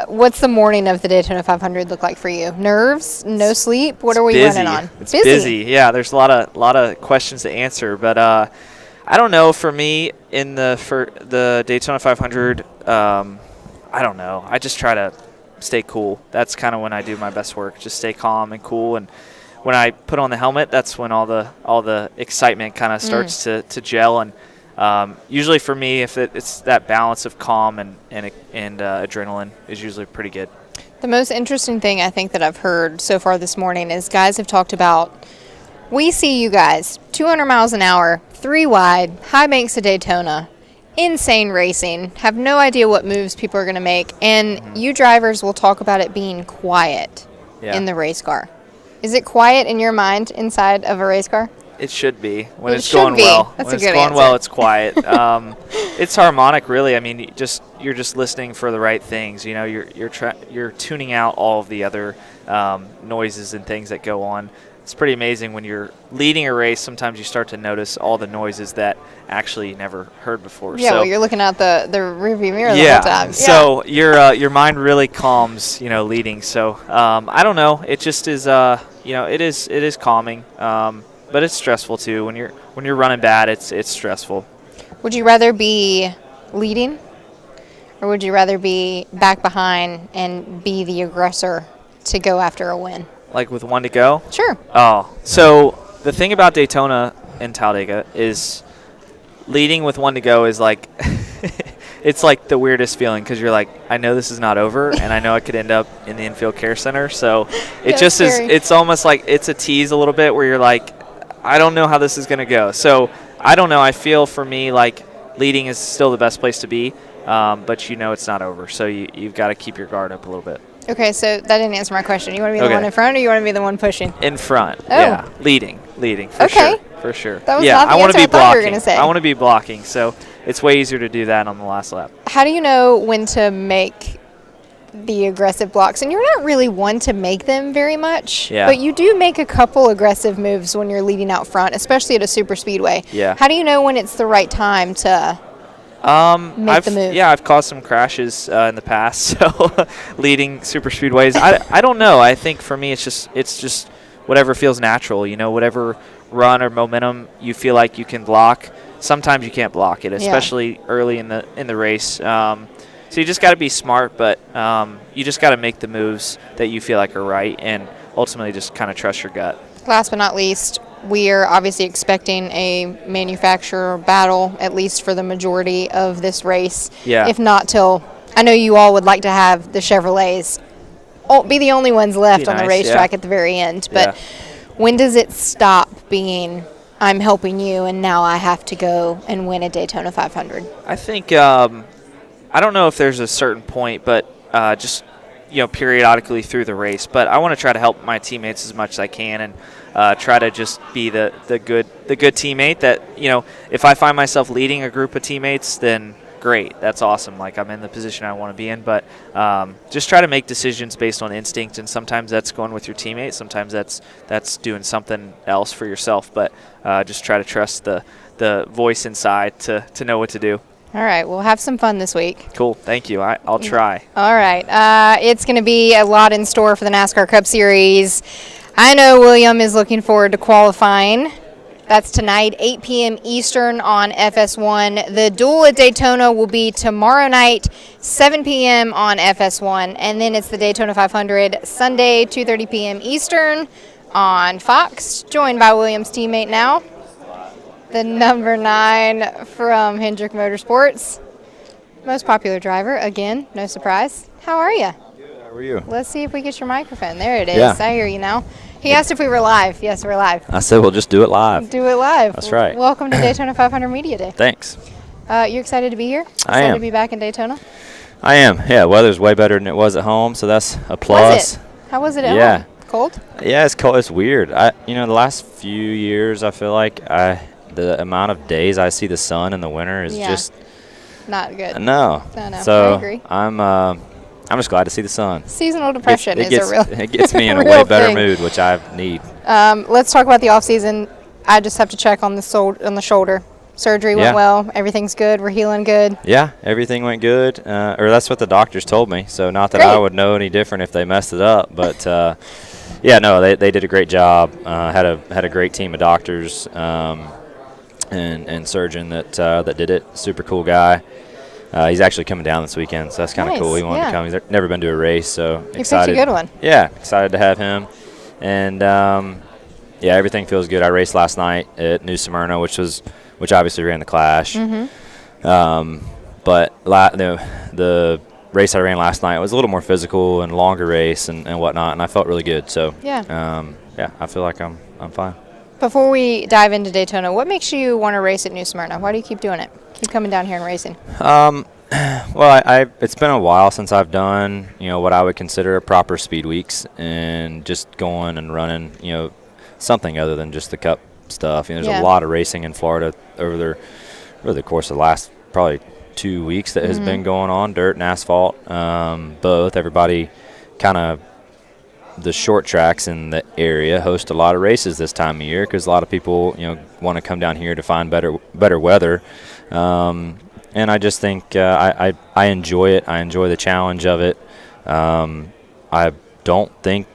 What's the morning of the Daytona 500 look like for you? Nerves? No sleep? What are we running on?
It's busy. Yeah, there's a lot of questions to answer, but I don't know. For me, for the Daytona 500, I don't know. I just try to stay cool. That's kind of when I do my best work. Just stay calm and cool, and when I put on the helmet, that's when all the excitement kind of starts to gel. And usually for me, if it's that balance of calm and adrenaline is usually pretty good.
The most interesting thing I think that I've heard so far this morning is guys have talked about, we see you guys 200 miles an hour, 3 wide, high banks of Daytona, insane racing, have no idea what moves people are going to make, and you drivers will talk about it being quiet in the race car. Is it quiet in your mind inside of a race car?
It should be when it's
should
going
be.
well.
That's
when
a
it's
good
going
answer.
well, it's quiet. It's harmonic, really. I mean, you're just listening for the right things. You know, you're tuning out all of the other noises and things that go on. It's pretty amazing when you're leading a race. Sometimes you start to notice all the noises that actually you never heard before.
Yeah,
so,
well, you're looking out the rearview mirror the whole time.
So your mind really calms, leading. So I don't know. It just is. It is calming. But it's stressful too. When you're running bad, it's stressful.
Would you rather be leading, or would you rather be back behind and be the aggressor to go after a win?
Like with 1 to go?
Sure.
Oh, so the thing about Daytona and Talladega is leading with 1 to go is like it's like the weirdest feeling because you're like, I know this is not over, and I know I could end up in the infield care center. So it just
scary.
is. It's almost like it's a tease a little bit where you're like, I don't know how this is going to go. So I don't know. I feel for me like leading is still the best place to be, but it's not over. So you've got to keep your guard up a little bit.
Okay, so that didn't answer my question. You want to be the one in front, or you want to be the one pushing?
In front.
Oh.
Yeah. Leading for
Okay.
sure. For sure.
That was
yeah,
not the
I want to
answer
be
I thought you were
blocking.
gonna say.
I want to be blocking. So it's way easier to do that on the last lap.
How do you know when to make the aggressive blocks? And you're not really one to make them very much, but you do make a couple aggressive moves when you're leading out front, especially at a super speedway.
Yeah.
How do you know when it's the right time to make the move?
Yeah, I've caused some crashes in the past, so leading super speedways. I don't know. I think for me it's just whatever feels natural. Whatever run or momentum you feel like you can block. Sometimes you can't block it, especially early in the race. So you just got to be smart, but you just got to make the moves that you feel like are right, and ultimately just kind of trust your gut.
Last but not least, we are obviously expecting a manufacturer battle, at least for the majority of this race.
Yeah.
If not till, I know you all would like to have the Chevrolets be the only ones left on the racetrack at the very end. But when does it stop being, I'm helping you, and now I have to go and win a Daytona 500?
I think I don't know if there's a certain point, but just periodically through the race. But I want to try to help my teammates as much as I can, and try to just be the good teammate that if I find myself leading a group of teammates, then great, that's awesome. Like I'm in the position I want to be in. But just try to make decisions based on instinct, and sometimes that's going with your teammates, sometimes that's doing something else for yourself. But just try to trust the voice inside to know what to do.
All right, we'll have some fun this week.
Cool, thank you. I'll try.
All right, it's going to be a lot in store for the NASCAR Cup Series. I know William is looking forward to qualifying. That's tonight, 8 p.m. Eastern on FS1. The duel at Daytona will be tomorrow night, 7 p.m. on FS1. And then it's the Daytona 500 Sunday, 2:30 p.m. Eastern on Fox. Joined by William's teammate now, the number 9 from Hendrick Motorsports. Most popular driver, again, no surprise. How are you?
Good, how are you?
Let's see if we get your microphone. There it is.
Yeah.
I hear you now. He asked if we were live. Yes, we're live.
I said we'll just do it live.
Do it live.
That's right.
Welcome to Daytona 500 Media Day.
Thanks.
You excited to be here?
I am.
Excited to be back in Daytona?
I am. Yeah, weather's way better than it was at home, so that's a plus.
Was it? How was it at
Yeah.
home? Cold?
Yeah, it's cold. It's weird. The last few years, I feel like the amount of days I see the sun in the winter is just
not good.
no.
No,
So
I agree.
I'm just glad to see the sun.
Seasonal depression
It
is a real
It gets me in a
real
way better
thing.
mood, which I need.
Let's talk about the off season. I just have to check on the shoulder. Surgery went well. Everything's good. We're healing good.
Yeah, everything went good, or that's what the doctors told me. So not that
Great.
I would know any different if they messed it up, but yeah, no, they did a great job. Had a great team of doctors and surgeon that did it. Super cool guy. He's actually coming down this weekend, so that's kind of cool. He wanted to come. He's never been to a race, so
He
excited.
picked a good one.
Yeah, excited to have him. And Yeah, everything feels good. I raced last night at New Smyrna, which obviously ran the Clash. But the race I ran last night was a little more physical and longer race and whatnot, and I felt really good. So I feel like I'm fine.
Before we dive into Daytona, what makes you want to race at New Smyrna? Why do you keep doing it? Keep coming down here and racing?
Well, it's been a while since I've done, what I would consider proper speed weeks and just going and running, something other than just the Cup stuff. There's a lot of racing in Florida over the course of the last probably 2 weeks that has been going on, dirt and asphalt, both. Everybody kind of, the short tracks in the area host a lot of races this time of year because a lot of people, want to come down here to find better weather. And I just think I enjoy it. I enjoy the challenge of it. I don't think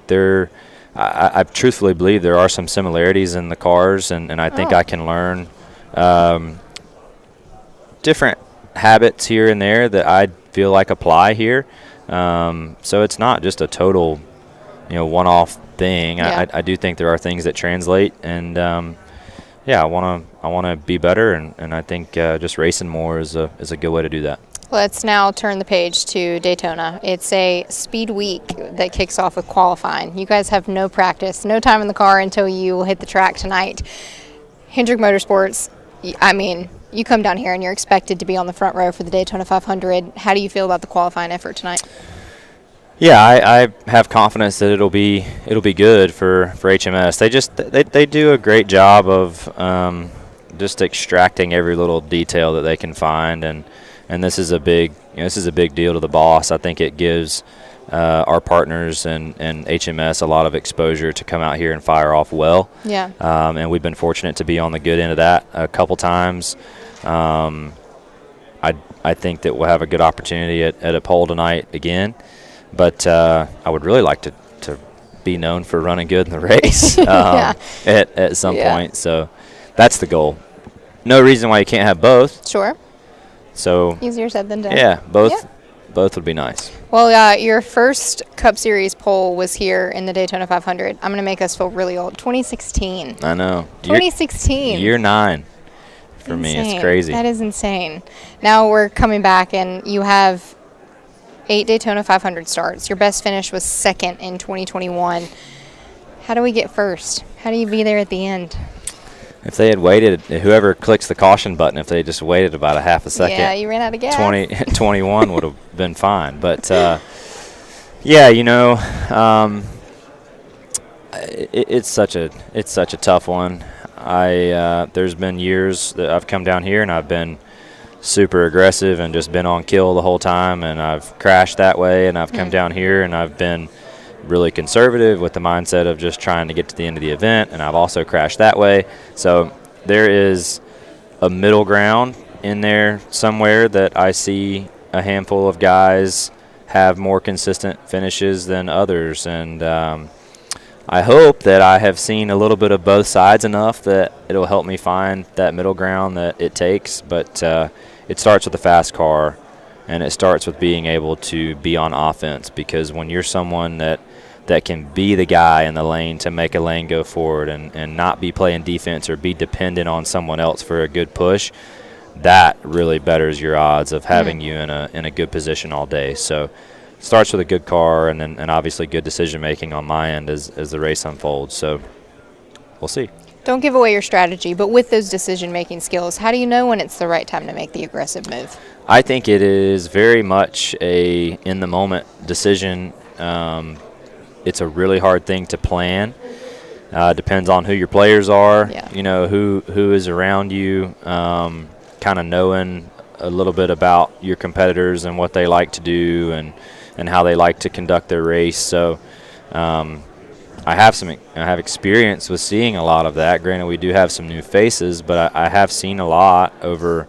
I truthfully believe there are some similarities in the cars, and I think I can learn different habits here and there that I feel like apply here. So it's not just a total, one-off thing. I do think there are things that translate, and I want to be better, and I think just racing more is a good way to do that.
Let's now turn the page to Daytona. It's a speed week that kicks off with qualifying. You guys have no practice, no time in the car until you hit the track tonight. Hendrick Motorsports, you come down here and you're expected to be on the front row for the Daytona 500. How do you feel about the qualifying effort tonight?
Yeah, I have confidence that it'll be good for HMS. They do a great job of just extracting every little detail that they can find, and this is a big deal to the boss. I think it gives our partners and HMS a lot of exposure to come out here and fire off well. Yeah. And we've been fortunate to be on the good end of that a couple times. I think that we'll have a good opportunity at a pole tonight again. But I would really like to be known for running good in the race at some point. So that's the goal. No reason why you can't have both.
Sure.
So
easier said than done.
Yeah, both would be nice.
Well, your first Cup Series pole was here in the Daytona 500. I'm going to make us feel really old. 2016.
I know.
2016.
Year 9 for me. It's crazy.
That is insane. Now we're coming back, and you have 8 Daytona 500 starts. Your best finish was second in 2021. How do we get first? How do you be there at the end?
If they had waited, whoever clicks the caution button, if they just waited about a half a second.
Yeah, you ran out of gas.
21 would have been fine. But, it's such a tough one. There's been years that I've come down here and I've been super aggressive and just been on kill the whole time, and I've crashed that way, and I've come down here and I've been really conservative with the mindset of just trying to get to the end of the event, and I've also crashed that way. So there is a middle ground in there somewhere that I see a handful of guys have more consistent finishes than others, and I hope that I have seen a little bit of both sides enough that it'll help me find that middle ground that it takes. But it starts with a fast car, and it starts with being able to be on offense, because when you're someone that can be the guy in the lane to make a lane go forward and not be playing defense or be dependent on someone else for a good push, that really betters your odds of having you in a good position all day. So it starts with a good car, and obviously good decision making on my end as the race unfolds. So we'll see.
Don't give away your strategy, but with those decision-making skills, how do you know when it's the right time to make the aggressive move?
I think it is very much a in-the-moment decision. It's a really hard thing to plan. Depends on who your players are, who is around you, kind of knowing a little bit about your competitors and what they like to do and how they like to conduct their race. So I have experience with seeing a lot of that. Granted, we do have some new faces, but I have seen a lot over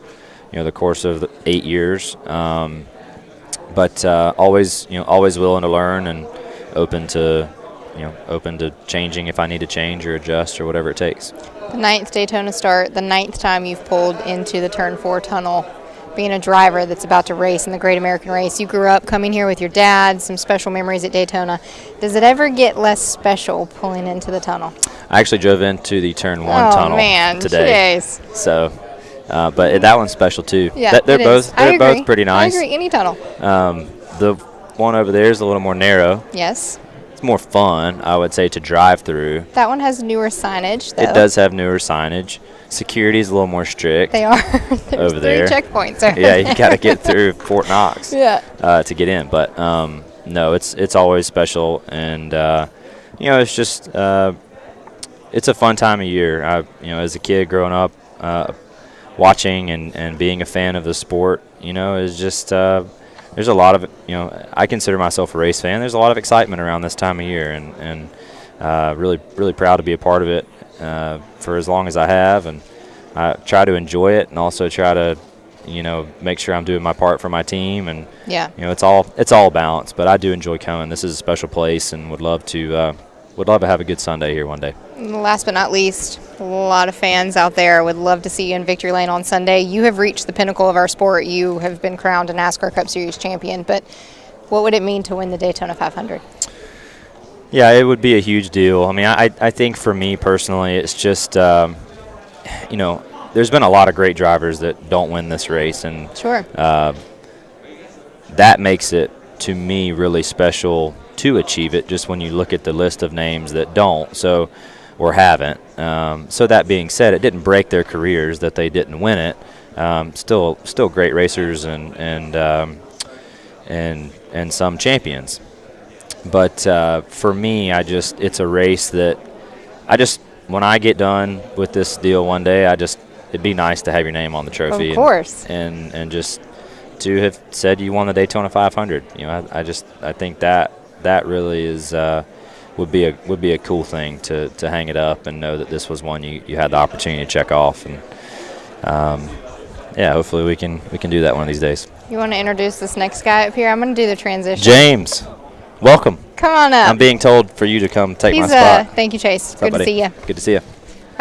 the course of the 8 years. But always willing to learn and open to changing if I need to change or adjust or whatever it takes.
The 9th Daytona start, the 9th time you've pulled into the Turn 4 tunnel. Being a driver that's about to race in the Great American Race, you grew up coming here with your dad, some special memories at Daytona. Does it ever get less special pulling into the tunnel?
I actually drove into the turn 1
Oh,
tunnel
man.
today.
Jeez.
So, but that one's special too.
Yeah,
They're both pretty nice.
I agree. Any tunnel.
The one over there is a little more narrow.
Yes.
It's more fun, I would say, to drive through.
That one has newer signage, though.
It does have newer signage. Security is a little more strict.
They are. There's
over there.
3 checkpoints over
Yeah, you got to get through Fort Knox.
Yeah.
To get in, but no, it's always special, and it's just it's a fun time of year. As a kid growing up, watching and being a fan of the sport, is just there's a lot of I consider myself a race fan. There's a lot of excitement around this time of year, and really proud to be a part of it for as long as I have, and I try to enjoy it, and also try to make sure I'm doing my part for my team, and it's all balanced. But I do enjoy coming. This is a special place, and would love to have a good Sunday here one day.
Last but not least, a lot of fans out there would love to see you in Victory Lane on Sunday. You have reached the pinnacle of our sport. You have been crowned a NASCAR Cup Series champion, but what would it mean to win the Daytona 500?
Yeah, it would be a huge deal. I mean, I think for me personally, it's just, there's been a lot of great drivers that don't win this race, and
Sure.
That makes it, to me, really special to achieve it, just when you look at the list of names that don't or haven't. So that being said, it didn't break their careers that they didn't win it. Still great racers and some champions. But for me, it's a race that when I get done with this deal one day, it'd be nice to have your name on the trophy.
Of course.
And just to have said you won the Daytona 500. I think that really is would be a cool thing to hang it up and know that this was one you had the opportunity to check off. And hopefully we can do that one of these days.
You want to introduce this next guy up here? I'm going to do the transition.
James, welcome.
Come on up.
I'm being told for you to come take my spot.
Thank you, Chase.
What's
Good
up,
to see you.
Good to see you.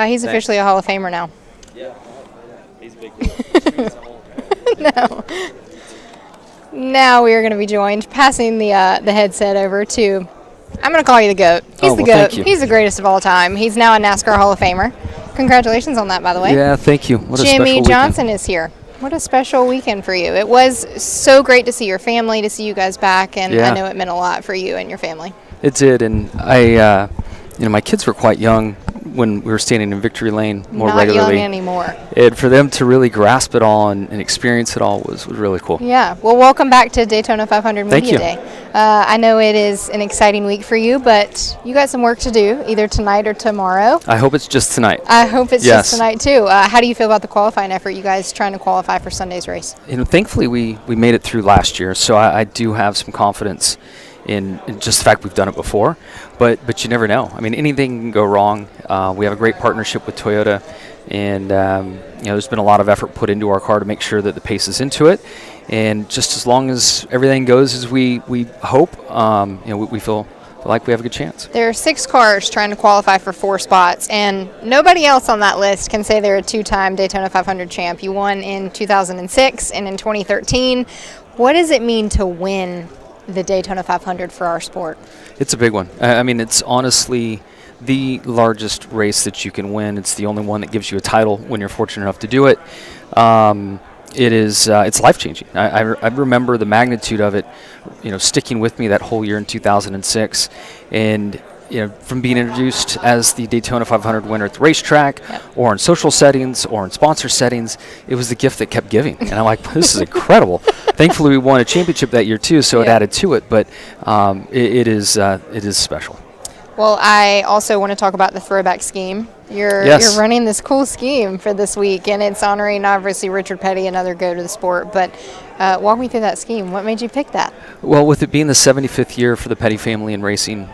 He's officially a Hall of Famer now.
Yeah, he's a big deal.
No. Now we are going to be joined, passing the headset over to, I'm going to call you the GOAT. He's the GOAT.
Thank you.
He's the greatest of all time. He's now a NASCAR Hall of Famer. Congratulations on that, by the way.
Yeah, thank you. What a special
Jimmie
weekend.
Johnson is here. What a special weekend for you. It was so great to see your family, to see you guys back, and
Yeah.
I know it meant a lot for you and your family.
It did, and I, my kids were quite young when we were standing in Victory Lane more
Not
regularly.
young anymore.
And for them to really grasp it all and experience it all was really cool.
Yeah. Well, welcome back to Daytona 500
Thank
Media
you.
Day. I know it is an exciting week for you, but you got some work to do, either tonight or tomorrow.
I hope it's just tonight.
I hope it's
Yes.
just tonight, too. How do you feel about the qualifying effort, you guys trying to qualify for Sunday's race?
Thankfully, we made it through last year, so I do have some confidence in just the fact we've done it before. But you never know. I mean, anything can go wrong. We have a great partnership with Toyota, and there's been a lot of effort put into our car to make sure that the pace is into it. And just as long as everything goes as we hope, we feel like we have a good chance.
There are 6 cars trying to qualify for 4 spots, and nobody else on that list can say they're a 2-time Daytona 500 champ. You won in 2006 and in 2013. What does it mean to win the Daytona 500 for our sport?
It's a big one. I mean, it's honestly the largest race that you can win. It's the only one that gives you a title when you're fortunate enough to do it. It's life-changing. I remember the magnitude of it, sticking with me that whole year in 2006, and from being introduced as the Daytona 500 winner at the racetrack, or in social settings, or in sponsor settings, it was the gift that kept giving. And I'm like, this is incredible. Thankfully, we won a championship that year too, so it added to it. But it is special.
Well, I also want to talk about the throwback scheme. You're running this cool scheme for this week, and it's honoring, obviously, Richard Petty, another GOAT to the sport. But walk me through that scheme. What made you pick that?
Well, with it being the 75th year for the Petty family in racing,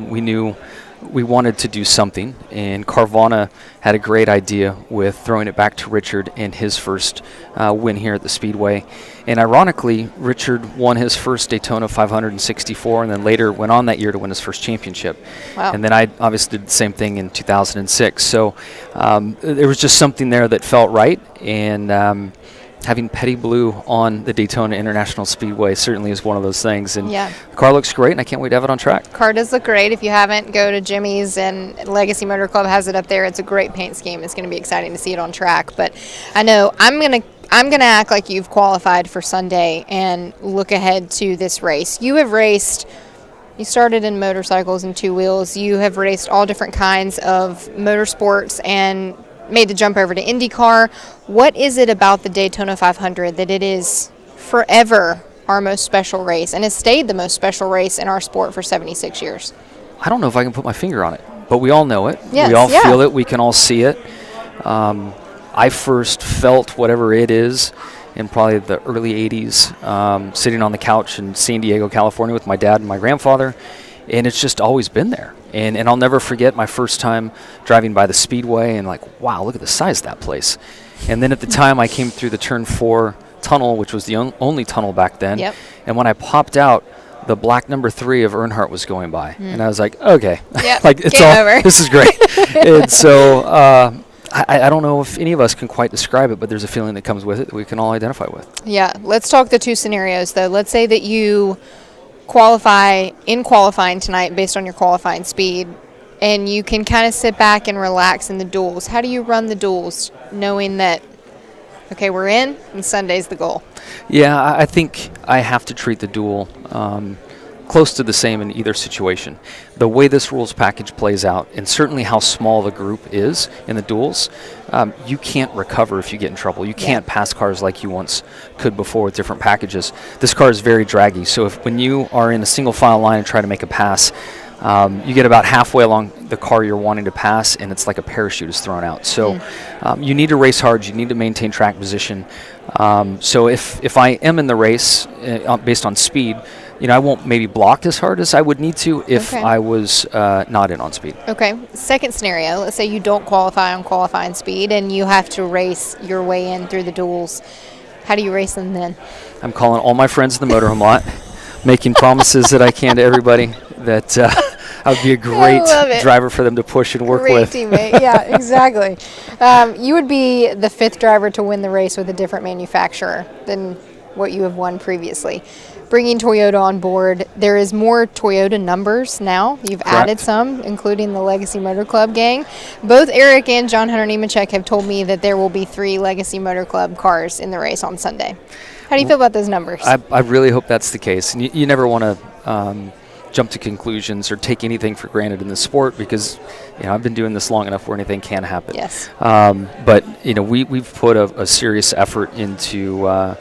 we knew we wanted to do something, and Carvana had a great idea with throwing it back to Richard and his first win here at the Speedway. And ironically, Richard won his first Daytona 564, and then later went on that year to win his first championship.
Wow.
And then I obviously did the same thing in 2006. So there was just something there that felt right, and having Petty Blue on the Daytona International Speedway certainly is one of those things. And
Yeah.
the car looks great, and I can't wait to have it on track.
Car does look great. If you haven't, go to Jimmie's, and Legacy Motor Club has it up there. It's a great paint scheme. It's going to be exciting to see it on track. But I know I'm gonna act like you've qualified for Sunday and look ahead to this race. You have raced. You started in motorcycles and two wheels. You have raced all different kinds of motorsports and made the jump over to IndyCar. What is it about the Daytona 500 that it is forever our most special race and has stayed the most special race in our sport for 76 years?
I don't know if I can put my finger on it, but we all know it.
Yes,
we all
yeah.
feel it. We can all see it. I first felt whatever it is in probably the early 80s, sitting on the couch in San Diego, California with my dad and my grandfather, and it's just always been there. And I'll never forget my first time driving by the Speedway and like, wow, look at the size of that place. And then at the time I came through the Turn 4 tunnel, which was the only tunnel back then.
Yep.
And when I popped out, the black number 3 of Earnhardt was going by. And I was like, okay,
Yep,
like it's
game
all,
over.
this is great. And so I don't know if any of us can quite describe it, but there's a feeling that comes with it that we can all identify with.
Yeah, let's talk the two scenarios, though. Let's say that you qualify in qualifying tonight based on your qualifying speed, and you can kind of sit back and relax in the duels. How do you run the duels knowing that, okay, we're in, and Sunday's the goal?
Yeah, I think I have to treat the duel close to the same in either situation. The way this rules package plays out, and certainly how small the group is in the duels, you can't recover if you get in trouble. You can't pass cars like you once could before with different packages. This car is very draggy, so when you are in a single file line and try to make a pass, you get about halfway along the car you're wanting to pass, and it's like a parachute is thrown out. So you need to race hard. You need to maintain track position. So if I am in the race based on speed, I won't maybe block as hard as I would need to if I was not in on speed.
Okay. Second scenario, let's say you don't qualify on qualifying speed and you have to race your way in through the duels. How do you race them then?
I'm calling all my friends in the motorhome lot, making promises that I can to everybody that I would be a great driver for them to push and work with.
Great teammate. Yeah, exactly. You would be the 5th driver to win the race with a different manufacturer than what you have won previously. Bringing Toyota on board, there is more Toyota numbers now. You've added some, including the Legacy Motor Club gang. Both Eric and John Hunter Nemechek have told me that there will be 3 Legacy Motor Club cars in the race on Sunday. How do you feel about those numbers?
I really hope that's the case. And you never want to jump to conclusions or take anything for granted in the sport because I've been doing this long enough where anything can happen.
Yes.
But we've put a serious effort into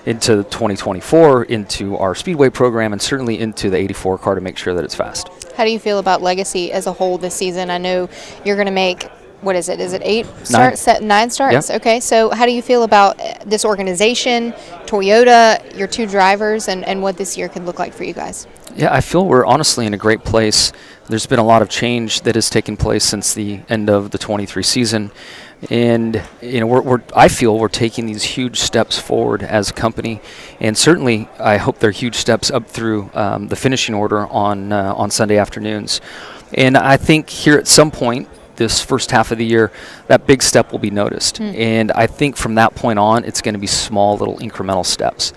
2024, into our Speedway program, and certainly into the 84 car to make sure that it's fast.
How do you feel about Legacy as a whole this season? I know you're going to make, what is it? Is it 8 starts? 9 starts?
Yeah.
Okay, so how do you feel about this organization, Toyota, your 2 drivers, and what this year could look like for you guys?
Yeah, I feel we're honestly in a great place. There's been a lot of change that has taken place since the end of the 23 season. And I feel we're taking these huge steps forward as a company, and certainly I hope they're huge steps up through the finishing order on Sunday afternoons. And I think here at some point this first half of the year, that big step will be noticed. And I think from that point on, it's going to be small little incremental steps.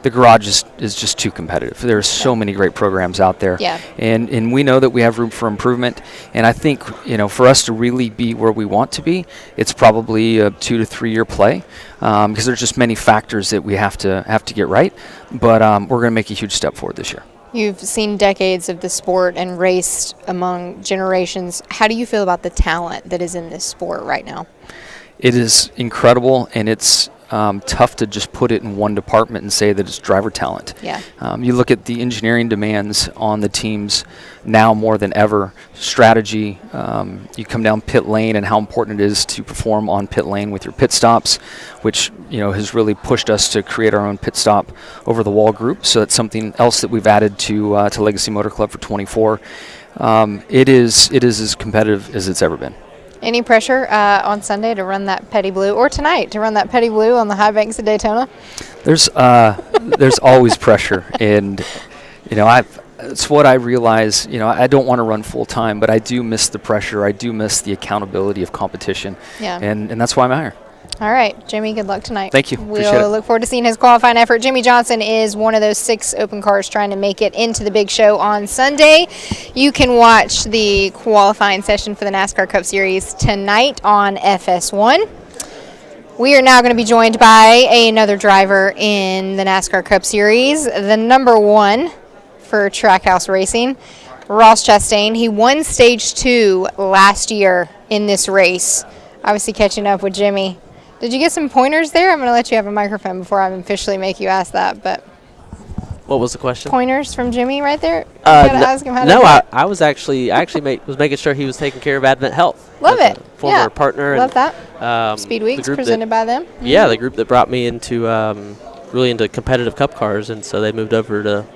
The garage is just too competitive. There's so many great programs out there.
Yeah.
And we know that we have room for improvement. And I think, for us to really be where we want to be, it's probably a 2 to 3 year play because there's just many factors that we have to get right. But we're going to make a huge step forward this year.
You've seen decades of the sport and raced among generations. How do you feel about the talent that is in this sport right now?
It is incredible, and it's tough to just put it in one department and say that it's driver talent.
Yeah.
You look at the engineering demands on the teams now more than ever, strategy, you come down pit lane and how important it is to perform on pit lane with your pit stops, which has really pushed us to create our own pit stop over the wall group. So that's something else that we've added to Legacy Motor Club for 24. It is as competitive as it's ever been.
Any pressure on Sunday to run that Petty Blue, or tonight to run that Petty Blue on the high banks of Daytona?
There's always pressure, and it's what I realize. I don't want to run full time, but I do miss the pressure. I do miss the accountability of competition.
Yeah.
And that's why I'm here.
All right, Jimmie, good luck tonight.
Thank you. Appreciate it.
We'll look forward to seeing his qualifying effort. Jimmie Johnson is one of those 6 open cars trying to make it into the big show on Sunday. You can watch the qualifying session for the NASCAR Cup Series tonight on FS1. We are now going to be joined by another driver in the NASCAR Cup Series, the number 1 for Trackhouse Racing, Ross Chastain. He won Stage 2 last year in this race. Obviously catching up with Jimmie. Did you get some pointers there? I'm going to let you have a microphone before I officially make you ask that. But
what was the question?
Pointers from Jimmie right there? Ask him how to
I was actually was making sure he was taking care of Advent Health.
Love it.
Former partner.
Love
and,
that. Speed Weeks presented by them.
Yeah, the group that brought me into really into competitive Cup cars, and so they moved over to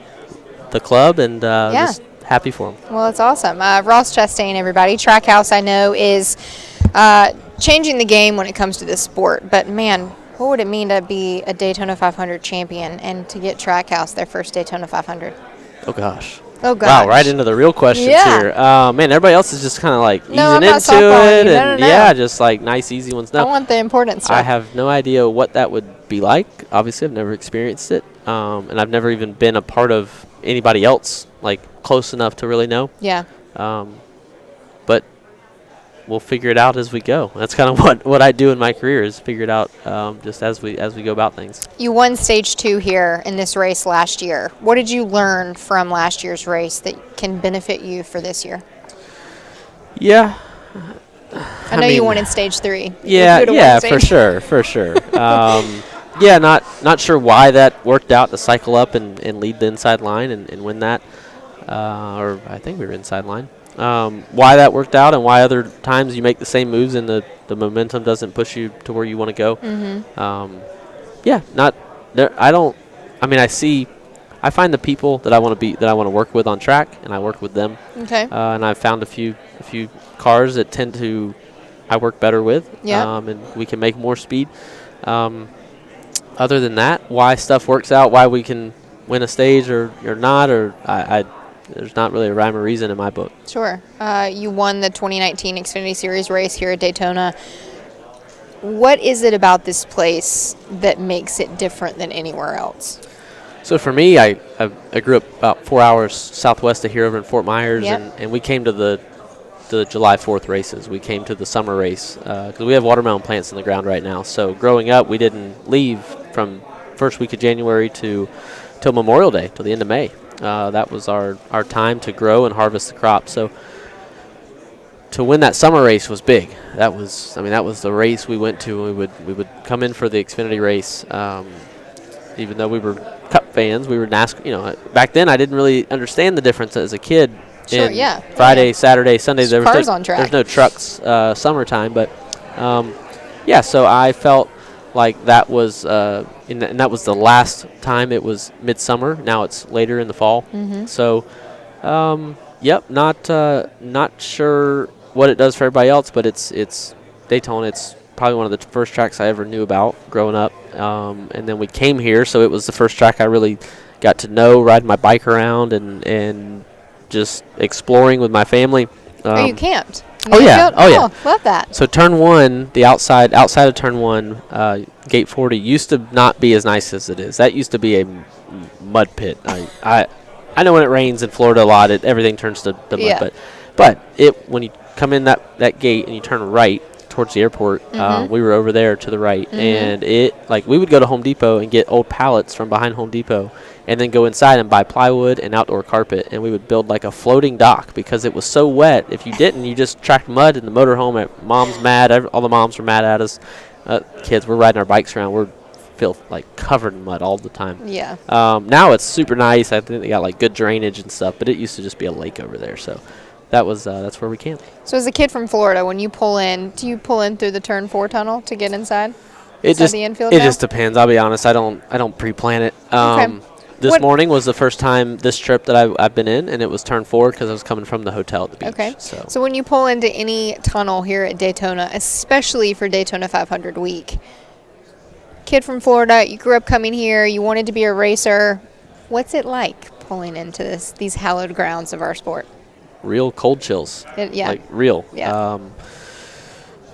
the club, and just happy for them.
Well, it's awesome. Ross Chastain, everybody. Trackhouse, I know, is changing the game when it comes to this sport. But, man, what would it mean to be a Daytona 500 champion and to get Trackhouse their first Daytona 500?
Oh, gosh.
Oh, gosh.
Wow, right into the real questions here. Man, everybody else is just kind of like easing into it. And
No.
just like nice, easy ones. No,
I want the important stuff.
I have no idea what that would be like. Obviously, I've never experienced it. And I've never even been a part of anybody else, like, close enough to really know.
Yeah.
But we'll figure it out as we go. That's kind of what I do in my career, is figure it out just as we go about things.
You won Stage 2 here in this race last year. What did you learn from last year's race that can benefit you for this year?
Yeah.
I know you won in Stage 3.
Yeah, for sure. Yeah, not sure why that worked out to cycle up and lead the inside line and win that. Or I think we were inside line. Why that worked out and why other times you make the same moves and the momentum doesn't push you to where you want to go. Not there. I find the people that I want to work with on track, and I work with them.
Okay.
And I've found a few cars that I work better with.
Yeah.
And we can make more speed. Other than that, why stuff works out, why we can win a stage or not, there's not really a rhyme or reason in my book.
Sure. You won the 2019 Xfinity Series race here at Daytona. What is it about this place that makes it different than anywhere else?
So for me, I grew up about 4 hours southwest of here over in Fort Myers, and we came to the July 4th races. We came to the summer race because we have watermelon plants in the ground right now. So growing up, we didn't leave from first week of January till Memorial Day, till the end of May. That was our time to grow and harvest the crop. So to win that summer race was big. That was the race we went to. We would come in for the Xfinity race. Even though we were Cup fans, we were NASCAR. Back then I didn't really understand the difference as a kid.
Sure,
Friday, Saturday, Sunday.
Cars on track.
There's no trucks summertime, but so I felt like that was and that was the last time it was midsummer. Now it's later in the fall.
Mm-hmm.
So, not sure what it does for everybody else, but it's Daytona. It's probably one of the first tracks I ever knew about growing up. And then we came here, so it was the first track I really got to know, riding my bike around and just exploring with my family.
You camped?
Oh yeah.
Love that.
So turn 1, the outside of turn 1, gate 40 used to not be as nice as it is. That used to be a mud pit. I know when it rains in Florida a lot, everything turns to mud. But when you come in that gate and you turn right towards the airport, we were over there to the right, and we would go to Home Depot and get old pallets from behind Home Depot, and then go inside and buy plywood and outdoor carpet, and we would build like a floating dock because it was so wet. If you didn't, you just tracked mud in the motorhome. Mom's mad. All the moms were mad at us. Kids, we're riding our bikes around. We're covered in mud all the time.
Yeah.
Now it's super nice. I think they got good drainage and stuff, but it used to just be a lake over there. So that's where we camped.
So as a kid from Florida, when you pull in, do you pull in through the turn 4 tunnel to get inside?
It just depends. I'll be honest. I don't pre-plan it.
Okay.
This morning was the first time this trip that I've been in, and it was turn 4 because I was coming from the hotel at the beach.
Okay. So when you pull into any tunnel here at Daytona, especially for Daytona 500 week, kid from Florida, you grew up coming here, you wanted to be a racer. What's it like pulling into these hallowed grounds of our sport?
Real cold chills.
Real.
Real.
Yeah.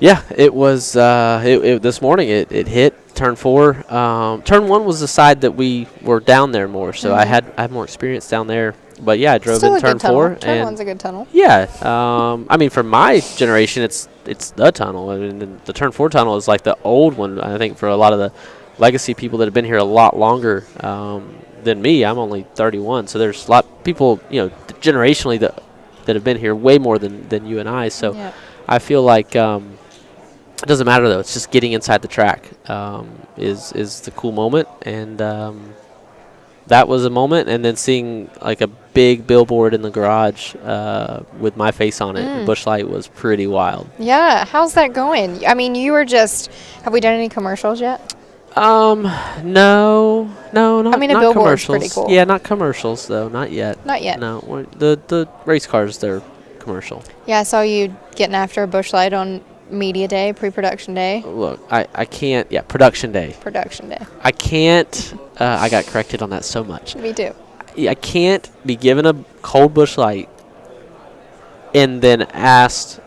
Yeah, it was. This morning it hit turn 4. Turn 1 was the side that we were down there more, so I had more experience down there. But yeah, I drove
Still
in
a
turn
good tunnel.
4.
Turn 1's a good tunnel.
Yeah, I mean, for my generation, it's the tunnel. I mean, the turn 4 tunnel is like the old one. I think for a lot of the legacy people that have been here a lot longer than me. I'm only 31, so there's a lot of people, generationally that have been here way more than you and I. So I feel like it doesn't matter though. It's just getting inside the track is the cool moment, and that was a moment. And then seeing like a big billboard in the garage with my face on it, and Busch Light, was pretty wild.
Yeah, how's that going? I mean, you were just. Have we done any commercials yet?
No, not.
I mean, a
not
billboard's
commercials.
pretty cool.
Yeah, not commercials though, not yet.
Not yet.
No, the race cars, they're commercial.
Yeah, I saw you getting after a Busch Light on media day, pre-production day.
Look, I can't. Yeah, production day.
Production day.
I can't. I got corrected on that so much.
Me too.
I can't be given a cold Busch Light and then asked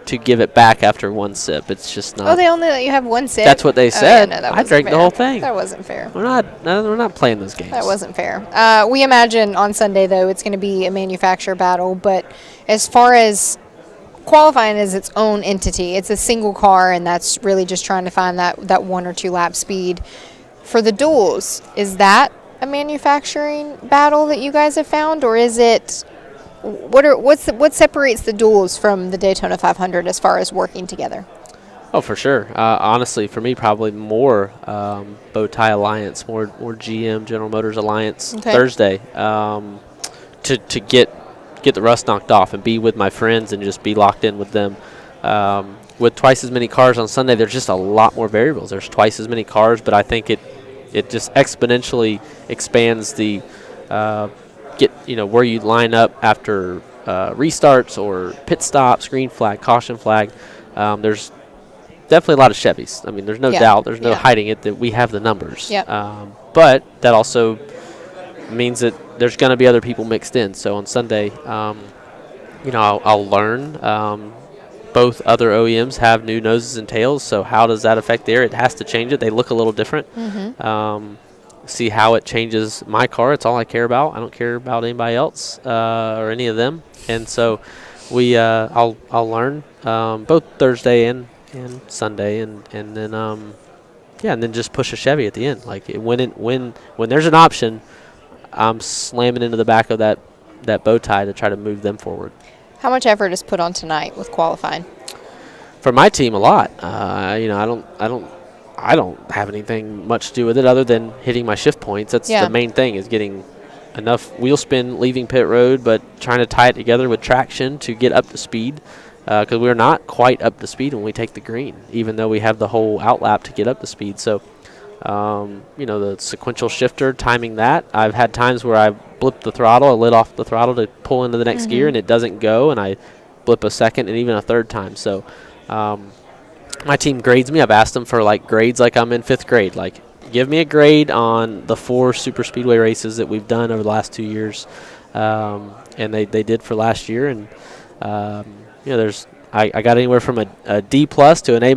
to give it back after one sip. It's just not.
Oh, they only let you have one sip?
That's what they said.
Yeah, no, that
I
wasn't
drank
fair.
the whole thing.
That wasn't fair.
We're not playing those games.
That wasn't fair. We imagine on Sunday, though, it's going to be a manufacturer battle. But as far as qualifying as its own entity, it's a single car, and that's really just trying to find that 1 or 2 lap speed. For the duels, is that a manufacturing battle that you guys have found, or is it what separates the duels from the Daytona 500 as far as working together?
Oh, for sure. Honestly, for me, probably more bow tie alliance, more GM General Motors alliance Thursday to get the rust knocked off and be with my friends and just be locked in with them. With twice as many cars on Sunday, there's just a lot more variables. There's twice as many cars, but I think it just exponentially expands the where you line up after restarts or pit stops, green flag, caution flag. There's definitely a lot of Chevys. I mean, there's no doubt. There's no hiding it that we have the numbers.
Yep.
But that also means that there's going to be other people mixed in. So on Sunday, I'll learn. Both other OEMs have new noses and tails, so how does that affect there? It has to change it. They look a little different. See how it changes my car. It's all I care about. I don't care about anybody else or any of them. And so I'll learn both Thursday and Sunday, and then and then just push a Chevy at the end. Like when there's an option, I'm slamming into the back of that bow tie to try to move them forward.
How much effort is put on tonight with qualifying?
For my team, a lot. I don't have anything much to do with it other than hitting my shift points. That's the main thing, is getting enough wheel spin leaving pit road, but trying to tie it together with traction to get up to speed, because we're not quite up to speed when we take the green, even though we have the whole outlap to get up to speed. So, the sequential shifter, timing that. I've had times where I blip the throttle, I lit off the throttle to pull into the next gear, and it doesn't go, and I blip a second and even a third time. So, my team grades me. I've asked them for grades like I'm in 5th grade. Like, give me a grade on the 4 super speedway races that we've done over the last 2 years, and they did for last year. And I got anywhere from a D+ to an A-,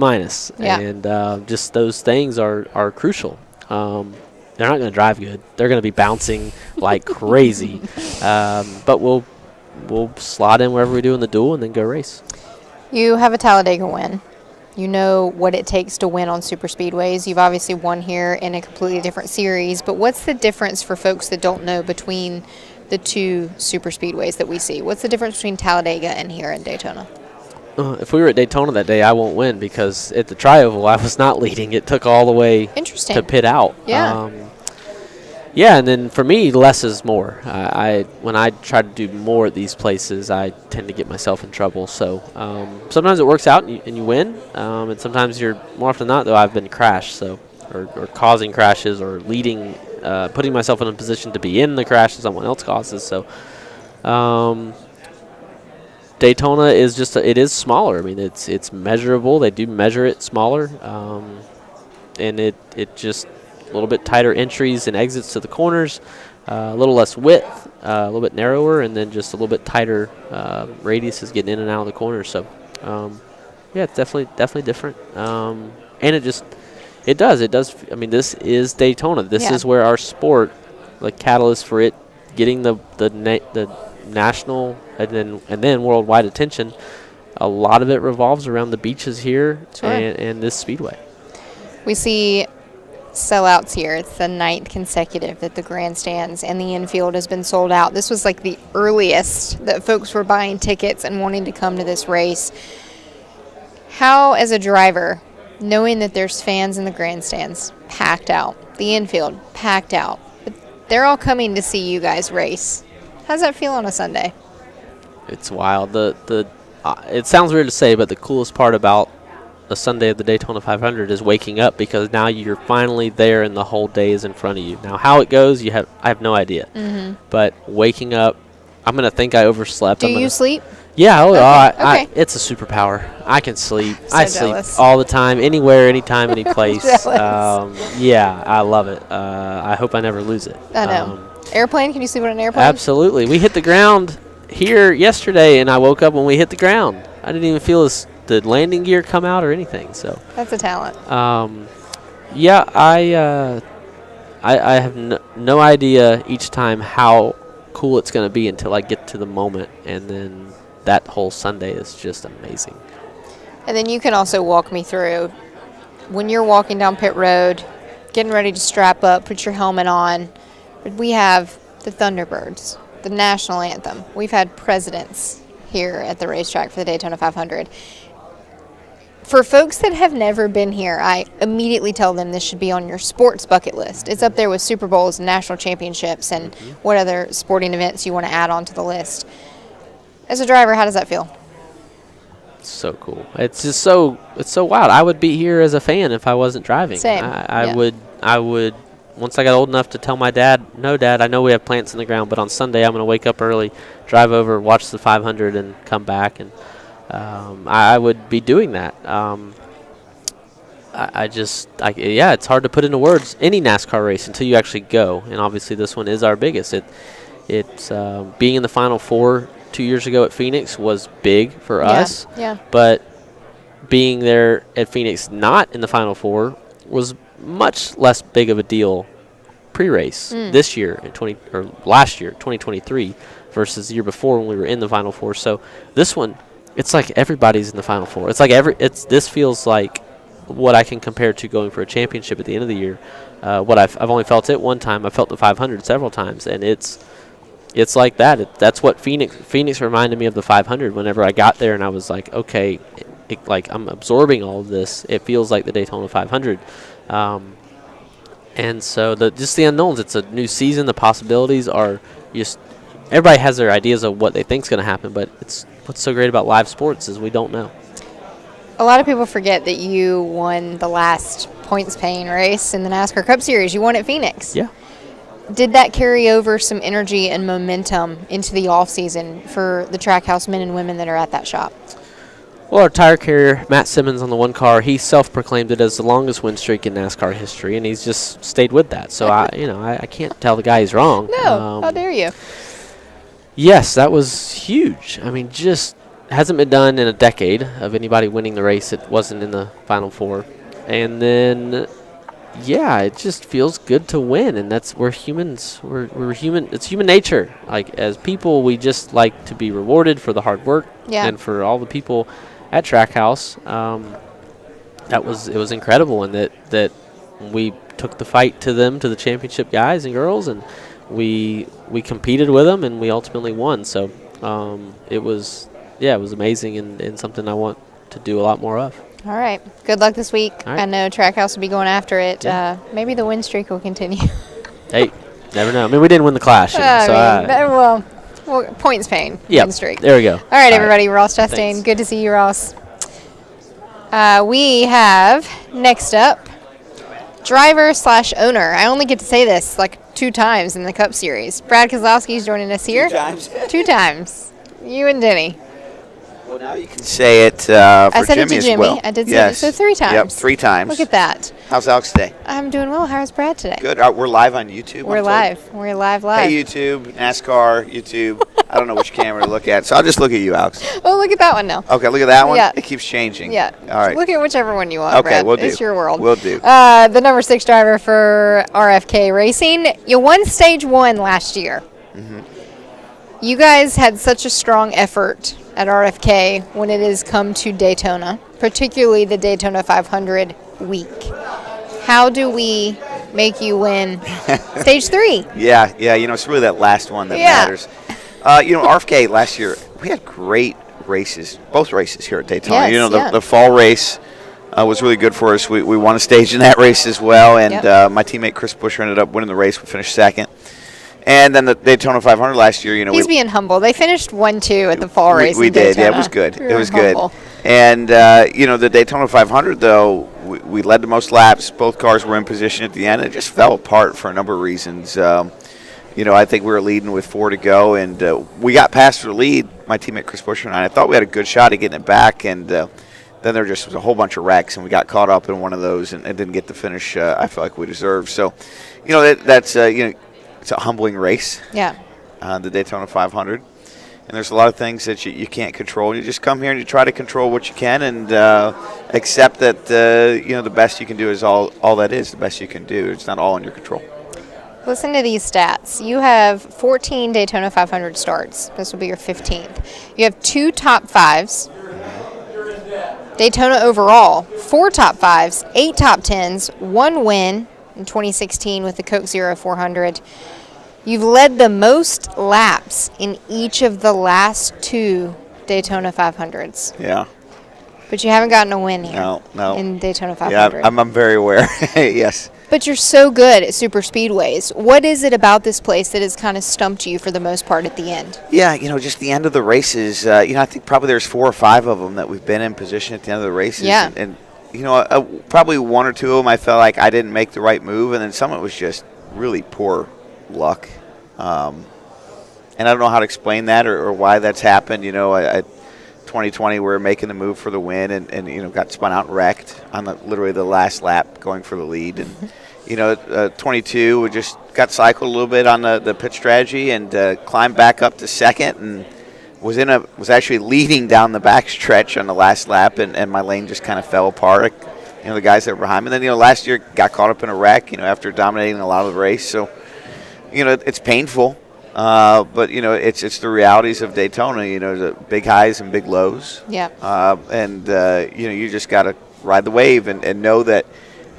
and just those things are crucial. They're not going to drive good. They're going to be bouncing like crazy, but we'll slot in wherever we do in the duel and then go race.
You have a Talladega win. You know what it takes to win on super speedways. You've obviously won here in a completely different series, but what's the difference for folks that don't know between the 2 super speedways that we see? What's the difference between Talladega and here in Daytona?
If we were at Daytona that day, I won't win, because at the Tri-Oval, I was not leading. It took all the way to pit out.
Yeah.
And then for me, less is more. When I try to do more at these places, I tend to get myself in trouble. So sometimes it works out and you win, and sometimes more often than not, though, I've been crashed, or causing crashes, or leading, putting myself in a position to be in the crash that someone else causes. So Daytona is it is smaller. I mean, it's measurable. They do measure it smaller, and it just a little bit tighter entries and exits to the corners, a little less width, a little bit narrower, and then just a little bit tighter radius is getting in and out of the corners. So it's definitely different. And it does. I mean, this is Daytona. This is where our sport, the catalyst for it getting the national and then worldwide attention. A lot of it revolves around the beaches here and this speedway.
We see sellouts here. It's the 9th consecutive that the grandstands and the infield has been sold out. This was like the earliest that folks were buying tickets and wanting to come to this race. How, as a driver, knowing that there's fans in the grandstands packed out, the infield packed out, but they're all coming to see you guys race. How's that feel on a Sunday?
It's wild. It sounds weird to say, but the coolest part about the Sunday of the Daytona 500 is waking up, because now you're finally there and the whole day is in front of you. Now, how it goes, I have no idea. Mm-hmm. But waking up, I'm going to think I overslept.
Do you sleep?
Yeah.
Okay.
It's a superpower. I can sleep. I
jealous.
sleep all the time, anywhere, anytime, any place. Yeah, I love it. I hope I never lose it.
I know. Airplane? Can you sleep on an airplane?
Absolutely. We hit the ground here yesterday, and I woke up when we hit the ground. I didn't even feel the landing gear come out or anything. So
that's a talent.
Yeah, I have no idea each time how cool it's going to be until I get to the moment, and then that whole Sunday is just amazing.
And then you can also walk me through when you're walking down pit road, getting ready to strap up, put your helmet on. We have the Thunderbirds, the national anthem. We've had presidents here at the racetrack for the Daytona 500. For folks that have never been here, I immediately tell them this should be on your sports bucket list. It's up there with Super Bowls and national championships and what other sporting events you want to add onto the list. As a driver, how does that feel?
So cool. It's just so wild. I would be here as a fan if I wasn't driving.
Same.
I would once I got old enough to tell my dad, no, Dad, I know we have plants in the ground, but on Sunday I'm going to wake up early, drive over, watch the 500, and come back. And I would be doing that. It's hard to put into words any NASCAR race until you actually go. And obviously this one is our biggest. It's being in the Final Four 2 years ago at Phoenix was big for us.
Yeah.
But being there at Phoenix not in the Final Four was much less big of a deal pre-race this year last year, 2023, versus the year before when we were in the Final Four. So this one, it's like everybody's in the Final Four. It's like this feels like what I can compare to going for a championship at the end of the year. What I've only felt it one time. I felt the 500 several times, and it's like that. That's what Phoenix reminded me of the 500. Whenever I got there, and I was like, okay, like I'm absorbing all of this. It feels like the Daytona 500. And so just the unknowns. It's a new season. The possibilities are just everybody has their ideas of what they think's going to happen, but what's so great about live sports is we don't know.
A lot of people forget that you won the last points paying race in the NASCAR Cup Series. You won at Phoenix.
Yeah.
Did that carry over some energy and momentum into the off season for the Trackhouse men and women that are at that shop?
Well, our tire carrier, Matt Simmons, on the one car, he self-proclaimed it as the longest win streak in NASCAR history, and he's just stayed with that. So I can't tell the guy he's wrong.
No, how dare you?
Yes, that was huge. I mean, just hasn't been done in a decade of anybody winning the race. It wasn't in the Final Four. And then, yeah, it just feels good to win, and we're humans. We're human. It's human nature. Like, as people, we just like to be rewarded for the hard work and for all the people at Trackhouse. It was incredible, and that we took the fight to the championship guys and girls, and we competed with them, and we ultimately won. So it was amazing, and something I want to do a lot more of.
All right. Good luck this week.
Right.
I know Trackhouse will be going after it.
Yeah.
Maybe the win streak will continue.
Hey, never know. I mean, we didn't win the Clash.
Well, points pain.
Win
streak.
There we go.
All right, everybody. Ross Chastain.
Thanks.
Good to see you, Ross. We have next up driver/owner. I only get to say this like 2 times in the Cup Series. Brad Keselowski is joining us here.
2 times.
2 times. You and Denny.
Well, now you can say it for
I said
Jimmie
it to Jimmie.
as well.
I did say it. So 3 times.
Yep, 3 times.
Look at that.
How's Alex today?
I'm doing well. How's Brad today?
Good. We're live on YouTube.
We're live. We're live.
Hey, YouTube, NASCAR, YouTube. I don't know which camera to look at, so I'll just look at you, Alex.
Oh, look at that one now.
Okay, look at that one.
Yeah.
It keeps changing.
Yeah.
All right.
Look at whichever one you want,
Okay,
Brad.
we'll do.
It's your world.
We'll do.
The number 6 driver for RFK Racing. You won Stage 1 last year.
Mm-hmm.
You guys had such a strong effort at RFK when it has come to Daytona, particularly the Daytona 500 week. How do we make you win Stage 3?
Yeah, it's really that last one that matters. RFK last year, we had great races, both races here at Daytona.
Yes,
the fall race was really good for us. We won a stage in that race as well, and my teammate Chris Buescher ended up winning the race. We finished second. And then the Daytona 500 last year,
he's being humble. They finished 1-2 at the fall race.
We did,
Daytona.
yeah, it was good.
We
it was
humble.
good. And the Daytona 500 though, we led the most laps. Both cars were in position at the end. It just fell apart for a number of reasons. I think we were leading with 4 to go, and we got past the lead. My teammate Chris Buescher and I thought we had a good shot at getting it back, and then there just was a whole bunch of wrecks, and we got caught up in one of those and didn't get the finish I feel like we deserved. So, that's it's a humbling race.
Yeah.
The Daytona 500. And there's a lot of things that you can't control. You just come here and you try to control what you can and accept that, the best you can do is all that is, the best you can do. It's not all in your control.
Listen to these stats. You have 14 Daytona 500 starts. This will be your 15th. You have 2 top 5s. Daytona overall, 4 top 5s, 8 top 10s, 1 win in 2016 with the Coke Zero 400. You've led the most laps in each of the last 2 Daytona 500s.
Yeah.
But you haven't gotten a win here.
No.
In Daytona 500.
Yeah, I'm very aware. Yes.
But you're so good at super speedways. What is it about this place that has kind of stumped you for the most part at the end?
Yeah, just the end of the races. I think probably there's 4 or 5 of them that we've been in position at the end of the races.
Yeah.
And probably 1 or 2 of them I felt like I didn't make the right move, and then some of it was just really poor luck. And I don't know how to explain that or why that's happened. 2020 we were making the move for the win and got spun out and wrecked on literally the last lap going for the lead. And 22 we just got cycled a little bit on the pit strategy and climbed back up to second and was actually leading down the back stretch on the last lap and my lane just kind of fell apart. The guys that were behind me. And then last year got caught up in a wreck after dominating a lot of the race. So it's painful. But it's the realities of Daytona. The big highs and big lows.
Yeah.
You just got to ride the wave and know that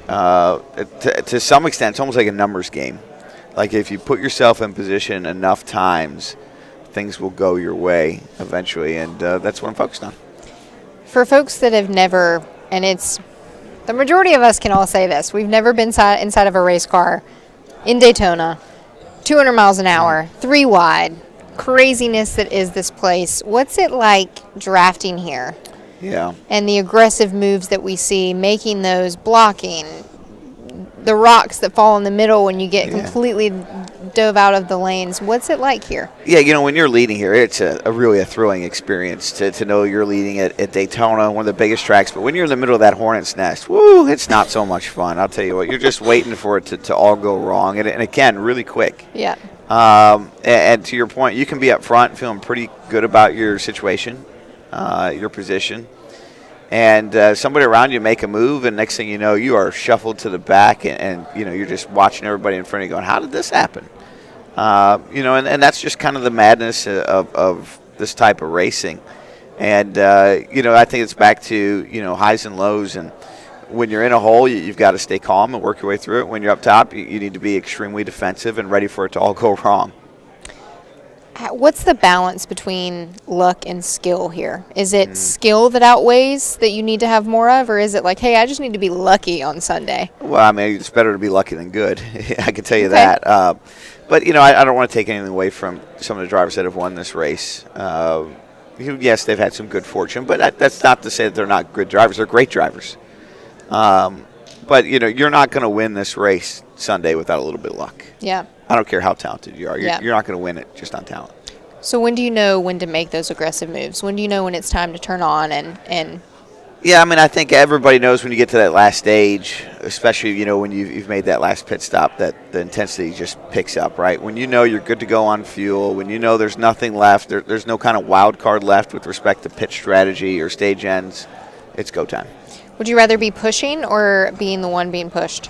to some extent it's almost like a numbers game. Like if you put yourself in position enough times, things will go your way eventually, and that's what I'm focused on.
For folks that have never, and it's the majority of us can all say this, we've never been inside of a race car in Daytona. 200 miles an hour, 3 wide, craziness that is this place. What's it like drafting here?
Yeah.
And the aggressive moves that we see, making those, blocking, the rocks that fall in the middle when you get completely dove out of the lanes. What's it like here?
Yeah, when you're leading here, it's really a thrilling experience to know you're leading at Daytona, one of the biggest tracks. But when you're in the middle of that hornet's nest, woo, it's not so much fun. I'll tell you what, you're just waiting for it to all go wrong. And again, really quick.
Yeah.
And to your point, you can be up front feeling pretty good about your situation, your position. And somebody around you make a move, and next thing you know, you are shuffled to the back, and you're just watching everybody in front of you going, how did this happen? And that's just kind of the madness of this type of racing. And, I think it's back to, highs and lows. And when you're in a hole, you've got to stay calm and work your way through it. When you're up top, you need to be extremely defensive and ready for it to all go wrong.
What's the balance between luck and skill here? Is it skill that outweighs that you need to have more of, or is it like, hey, I just need to be lucky on Sunday?
Well, I mean, it's better to be lucky than good. I can tell you that. But, I don't want to take anything away from some of the drivers that have won this race. Yes, they've had some good fortune, but that's not to say that they're not good drivers. They're great drivers. But, you're not going to win this race Sunday without a little bit of luck.
Yeah.
I don't care how talented you are. You're not going to win it just on talent.
So when do you know when to make those aggressive moves? When do you know when it's time to turn on and
Yeah, I mean, I think everybody knows when you get to that last stage, especially, when you've made that last pit stop, that the intensity just picks up, right? When you know you're good to go on fuel, when you know there's nothing left, there's no kind of wild card left with respect to pit strategy or stage ends, it's go time.
Would you rather be pushing or being the one being pushed?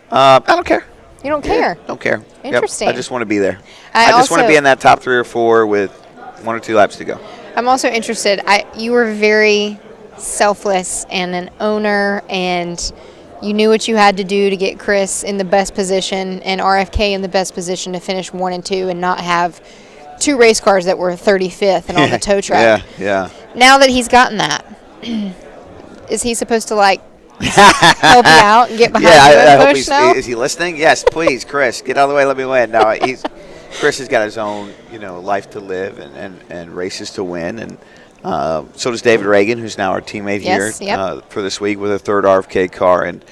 I don't care.
You don't care?
Don't care.
Interesting.
Yep, I just want to be there. I just want to be in that top 3 or 4 with 1 or 2 laps to go.
I'm also interested. You were very selfless and an owner, and you knew what you had to do to get Chris in the best position and RFK in the best position to finish 1 and 2 and not have 2 race cars that were 35th and on the tow track.
Yeah.
Now that he's gotten that, is he supposed to help you out and get behind you and push now?
Is he listening? Yes, please, Chris, get out of the way. Let me win. No, Chris has got his own, life to live and races to win, and so does David Reagan, who's now our teammate here for this week with a 3rd RFK car, and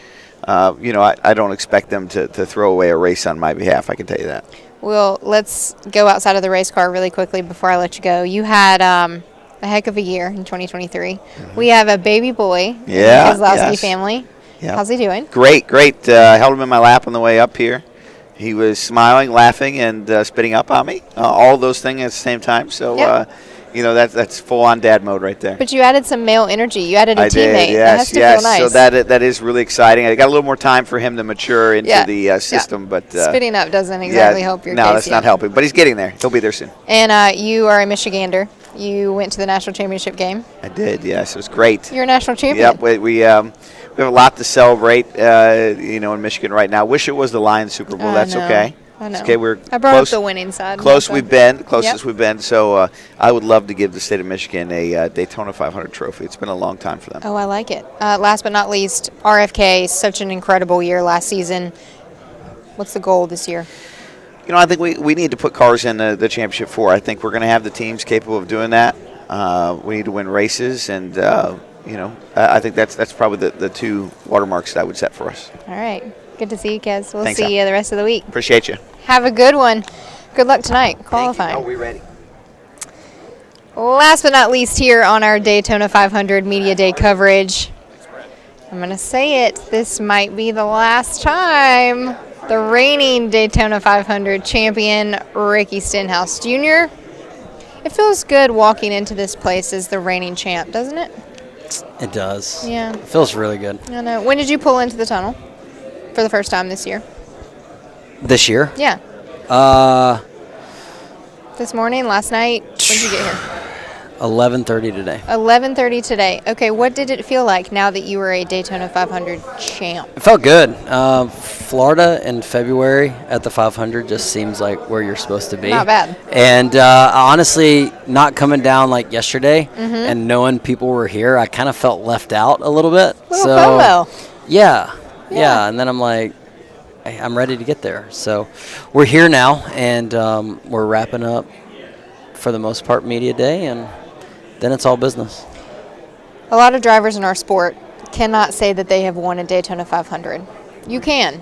I don't expect them to throw away a race on my behalf. I can tell you that. Well,
let's go outside of the race car really quickly before I let you go. You had a heck of a year in 2023. Mm-hmm. We have a baby boy in the Keselowski family. Yep. How's he doing?
Great. I held him in my lap on the way up here. He was smiling, laughing, and spitting up on me. All those things at the same time. So, that's full-on dad mode right there.
But you added some male energy. You added a teammate.
Did, yes,
that has to feel nice.
So that is really exciting. I got a little more time for him to mature into the system. But
spitting up doesn't exactly help your case.
No, that's not helping. But he's getting there. He'll be there soon.
And you are a Michigander. You went to the national championship game.
I did, yes. It was great.
You're a national champion.
Yep, we have a lot to celebrate, in Michigan right now. Wish it was the Lions Super Bowl. That's okay.
I know.
It's okay. We're
I brought up the winning side.
Closest we've been. So I would love to give the state of Michigan a Daytona 500 trophy. It's been a long time for them.
Oh, I like it. Last but not least, RFK, such an incredible year last season. What's the goal this year?
I think we need to put cars in the championship 4. I think we're going to have the teams capable of doing that. We need to win races, and I think that's probably the 2 watermarks that I would set for us.
All right. Good to see you, Kez. We'll
Thanks,
see you the rest of the week.
Appreciate you.
Have a good one. Good luck tonight, qualifying.
Are we ready?
Last but not least here on our Daytona 500 Media Day coverage, I'm going to say it. This might be the last time the reigning Daytona 500 champion, Ricky Stenhouse Jr. It feels good walking into this place as the reigning champ, doesn't it?
It does.
Yeah.
It feels really good.
I know. When did you pull into the tunnel for the first time this year?
This year?
Yeah. This morning, last night? When did you get here?
11:30 today.
11:30 today. Okay, what did it feel like now that you were a Daytona 500 champ?
It felt good. Florida in February at the 500 just seems like where you're supposed to be.
Not bad.
And honestly, not coming down like yesterday and knowing people were here, I kind of felt left out a little bit.
Little FOMO.
Yeah. And then I'm like, I'm ready to get there. So we're here now, and we're wrapping up, for the most part, Media Day, and then it's all business.
A lot of drivers in our sport cannot say that they have won a Daytona 500. You can.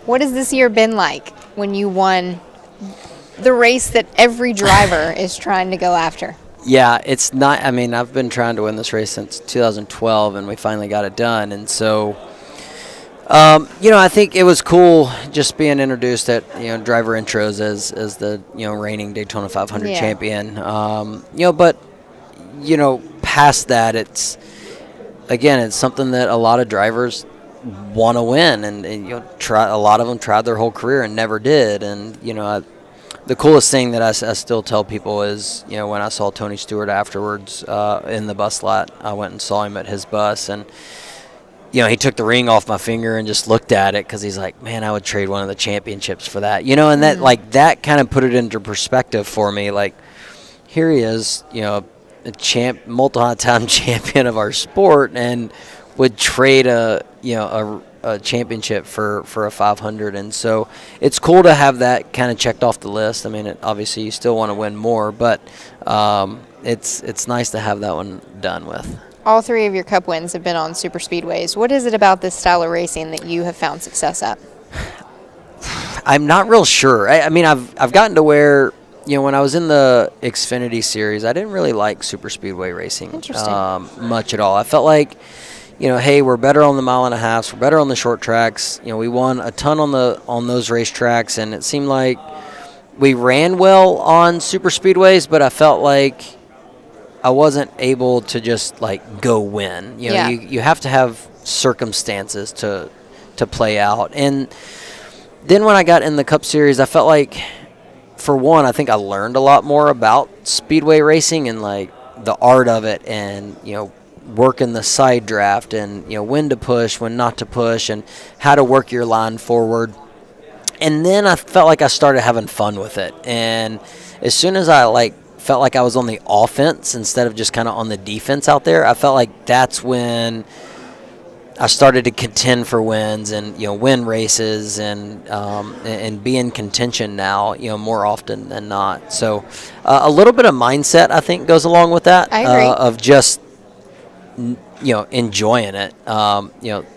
What has this year been like when you won the race that every driver is trying to go after?
Yeah, it's not. I mean, I've been trying to win this race since 2012, and we finally got it done. And so, I think it was cool just being introduced at driver intros as the reigning Daytona 500 champion. But past that, it's something that a lot of drivers want to win, and a lot of them tried their whole career and never did. And the coolest thing that I still tell people is when I saw Tony Stewart afterwards in the bus lot, I went and saw him at his bus, and he took the ring off my finger and just looked at it because he's like, man, I would trade one of the championships for that. And that that kind of put it into perspective for me. Like, here he is, a multi-time champion of our sport, and would trade a championship for a 500. And so it's cool to have that kind of checked off the list. I mean, obviously you still want to win more, but it's nice to have that one done with.
All 3 of your Cup wins have been on super speedways. What is it about this style of racing that you have found success at?
I'm not real sure. I mean, I've gotten to where when I was in the Xfinity series, I didn't really like super speedway racing much at all. I felt like, hey, we're better on the mile and a half, we're better on the short tracks. We won a ton on those racetracks, and it seemed like we ran well on super speedways, but I felt like I wasn't able to just like go win. You have to have circumstances to play out. And then when I got in the Cup Series, I felt like, for one, I think I learned a lot more about speedway racing and like the art of it, and working the side draft, and when to push, when not to push, and how to work your line forward. And then I felt like I started having fun with it. And as soon as I felt like I was on the offense instead of just kind of on the defense out there, I felt like that's when I started to contend for wins and win races and be in contention now more often than not. So a little bit of mindset, I think, goes along with that.
I agree.
Of just enjoying it.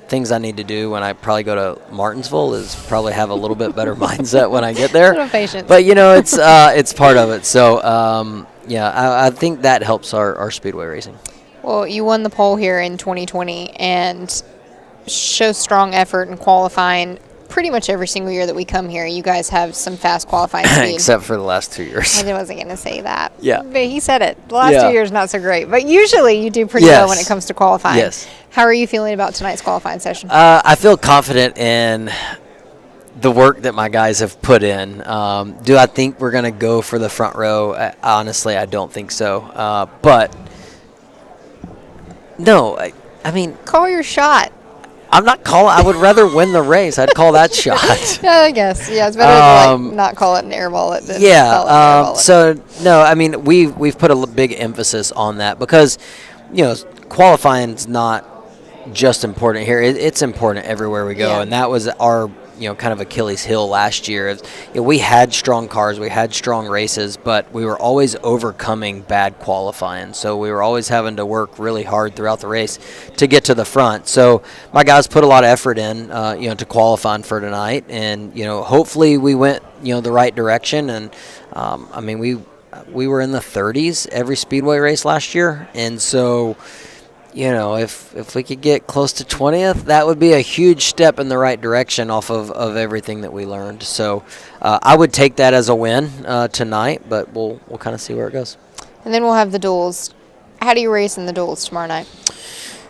Things I need to do when I probably go to Martinsville is probably have a little bit better mindset when I get there.
A little patience.
But it's part of it. So I think that helps our speedway racing.
Well, you won the pole here in 2020 and show strong effort in qualifying. Pretty much every single year that we come here, you guys have some fast qualifying speed.
Except for the last 2 years.
I wasn't going to say that.
Yeah.
But he said it. The last 2 years, not so great. But usually you do pretty well when it comes to qualifying.
Yes.
How are you feeling about tonight's qualifying session?
I feel confident in the work that my guys have put in. Do I think we're going to go for the front row? Honestly, I don't think so. But, no, I mean.
Call your shot.
I'm not calling. I would rather win the race. I'd call that shot.
I guess. Yeah, it's better to not call it an airball it than call it an airball it.
So no, I mean we've put a big emphasis on that because qualifying's not just important here. It's important everywhere we go, and that was our kind of Achilles heel last year. We had strong cars, we had strong races, but we were always overcoming bad qualifying. So we were always having to work really hard throughout the race to get to the front. So my guys put a lot of effort in, to qualifying for tonight, and hopefully we went the right direction. And I mean we were in the 30s every speedway race last year, and so. If we could get close to 20th, that would be a huge step in the right direction off of everything that we learned. So I would take that as a win tonight, but we'll kind of see where it goes.
And then we'll have the duels. How do you race in the duels tomorrow night?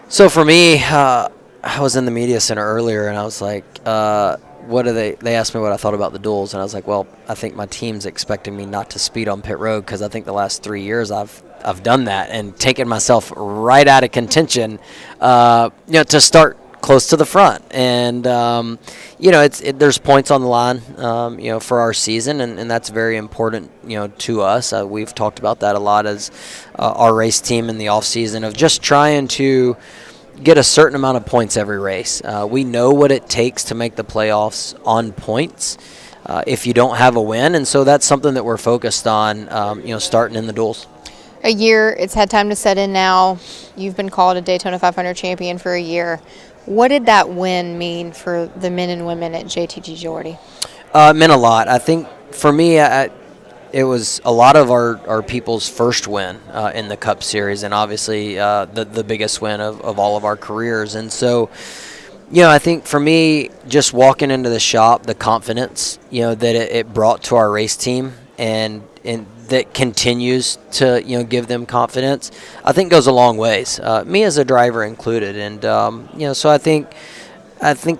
So for me, I was in the media center earlier, and I was like, what are they asked me what I thought about the duels, and I was like, well, I think my team's expecting me not to speed on pit road because I think the last 3 years I've done that and taken myself right out of contention, to start close to the front. And, there's points on the line, for our season, and that's very important, to us. We've talked about that a lot as our race team in the off season of just trying to get a certain amount of points every race. We know what it takes to make the playoffs on points if you don't have a win, and so that's something that we're focused on, starting in the duels.
A year, it's had time to set in now. You've been called a Daytona 500 champion for a year. What did that win mean for the men and women at JTG Geordie?
It meant a lot. I think for me, it was a lot of our people's first win in the Cup Series, and obviously the biggest win of all of our careers. And so, I think for me, just walking into the shop, the confidence, that it brought to our race team and that continues to, give them confidence, I think goes a long ways. Me as a driver included. And, so I think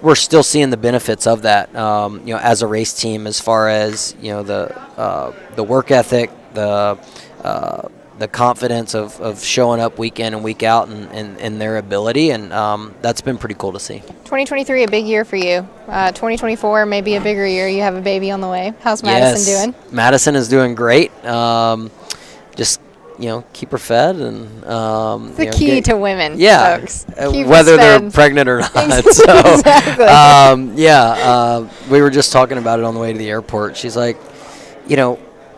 we're still seeing the benefits of that, as a race team, as far as, the work ethic, the confidence of showing up week in and week out and their ability. And that's been pretty cool to see.
2023, a big year for you. 2024, maybe a bigger year. You have a baby on the way. How's Madison doing?
Madison is doing great. Just, keep her fed. And
it's the key to women, folks.
Whether they're pregnant or not.
Exactly.
We were just talking about it on the way to the airport. She's like,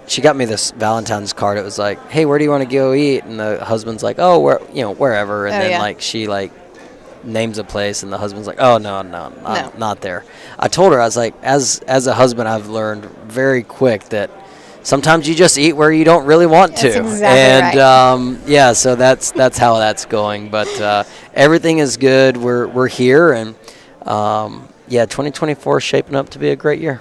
she got me this Valentine's card. It was like, hey, where do you want to go eat? And the husband's like, oh, wherever. And then she names a place, and the husband's like, oh, no, not there. I told her, I was like, as a husband, I've learned very quick that sometimes you just eat where you don't really want to.
That's exactly
and yeah, so that's how that's going. But everything is good. We're here, and yeah, 2024 is shaping up to be a great year.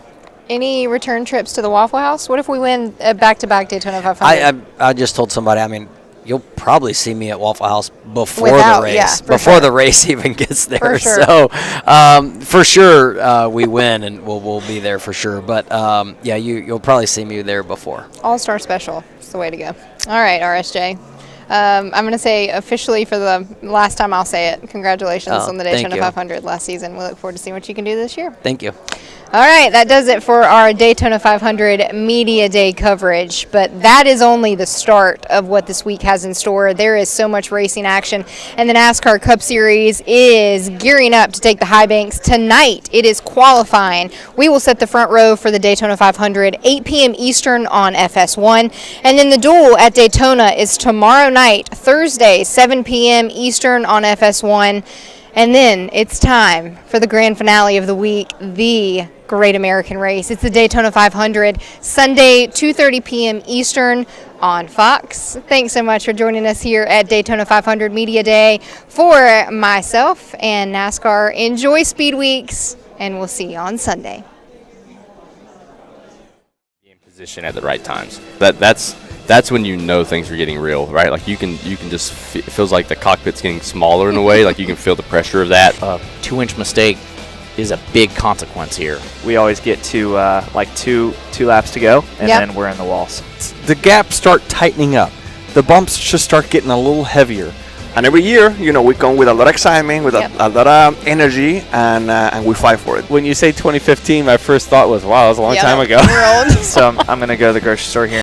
Any return trips to the Waffle House? What if we win a back-to-back Daytona 500?
I just told somebody, I mean, you'll probably see me at Waffle House before
Without-
the race,
yeah, for
before
sure.
the race even gets there.
For sure.
So for sure we win, and we'll be there for sure. But yeah, you'll probably see me there before.
All-Star Special. It's the way to go. All right, RSJ. I'm going to say officially for the last time I'll say it, congratulations on the
thank
Daytona
you.
500 last season. We look forward to seeing what you can do this year.
Thank you.
All right, that does it for our Daytona 500 Media Day coverage, but that is only the start of what this week has in store. There is so much racing action, and the NASCAR Cup Series is gearing up to take the high banks. Tonight, it is qualifying. We will set the front row for the Daytona 500, 8 p.m. Eastern on FS1, and then the duel at Daytona is tomorrow night, Thursday, 7 p.m. Eastern on FS1. And then it's time for the grand finale of the week, the Great American Race. It's the Daytona 500, Sunday, 2:30 p.m. Eastern on Fox. Thanks so much for joining us here at Daytona 500 Media Day. For myself and NASCAR, enjoy Speed Weeks, and we'll see you on Sunday.
In position at the right times. That's when you know things are getting real, right? Like you can just it feels like the cockpit's getting smaller in a way. Like you can feel the pressure of that.
A 2-inch mistake is a big consequence here.
We always get to like two laps to go, and
Yep.
then we're in the walls.
The gaps start tightening up. The bumps just start getting a little heavier.
And every year, we come with a lot of excitement, with
Yep.
a lot of energy, and we fight for it.
When you say 2015, my first thought was, wow, that was a long
Yep.
time ago.
We're old.
So I'm going to go to the grocery store here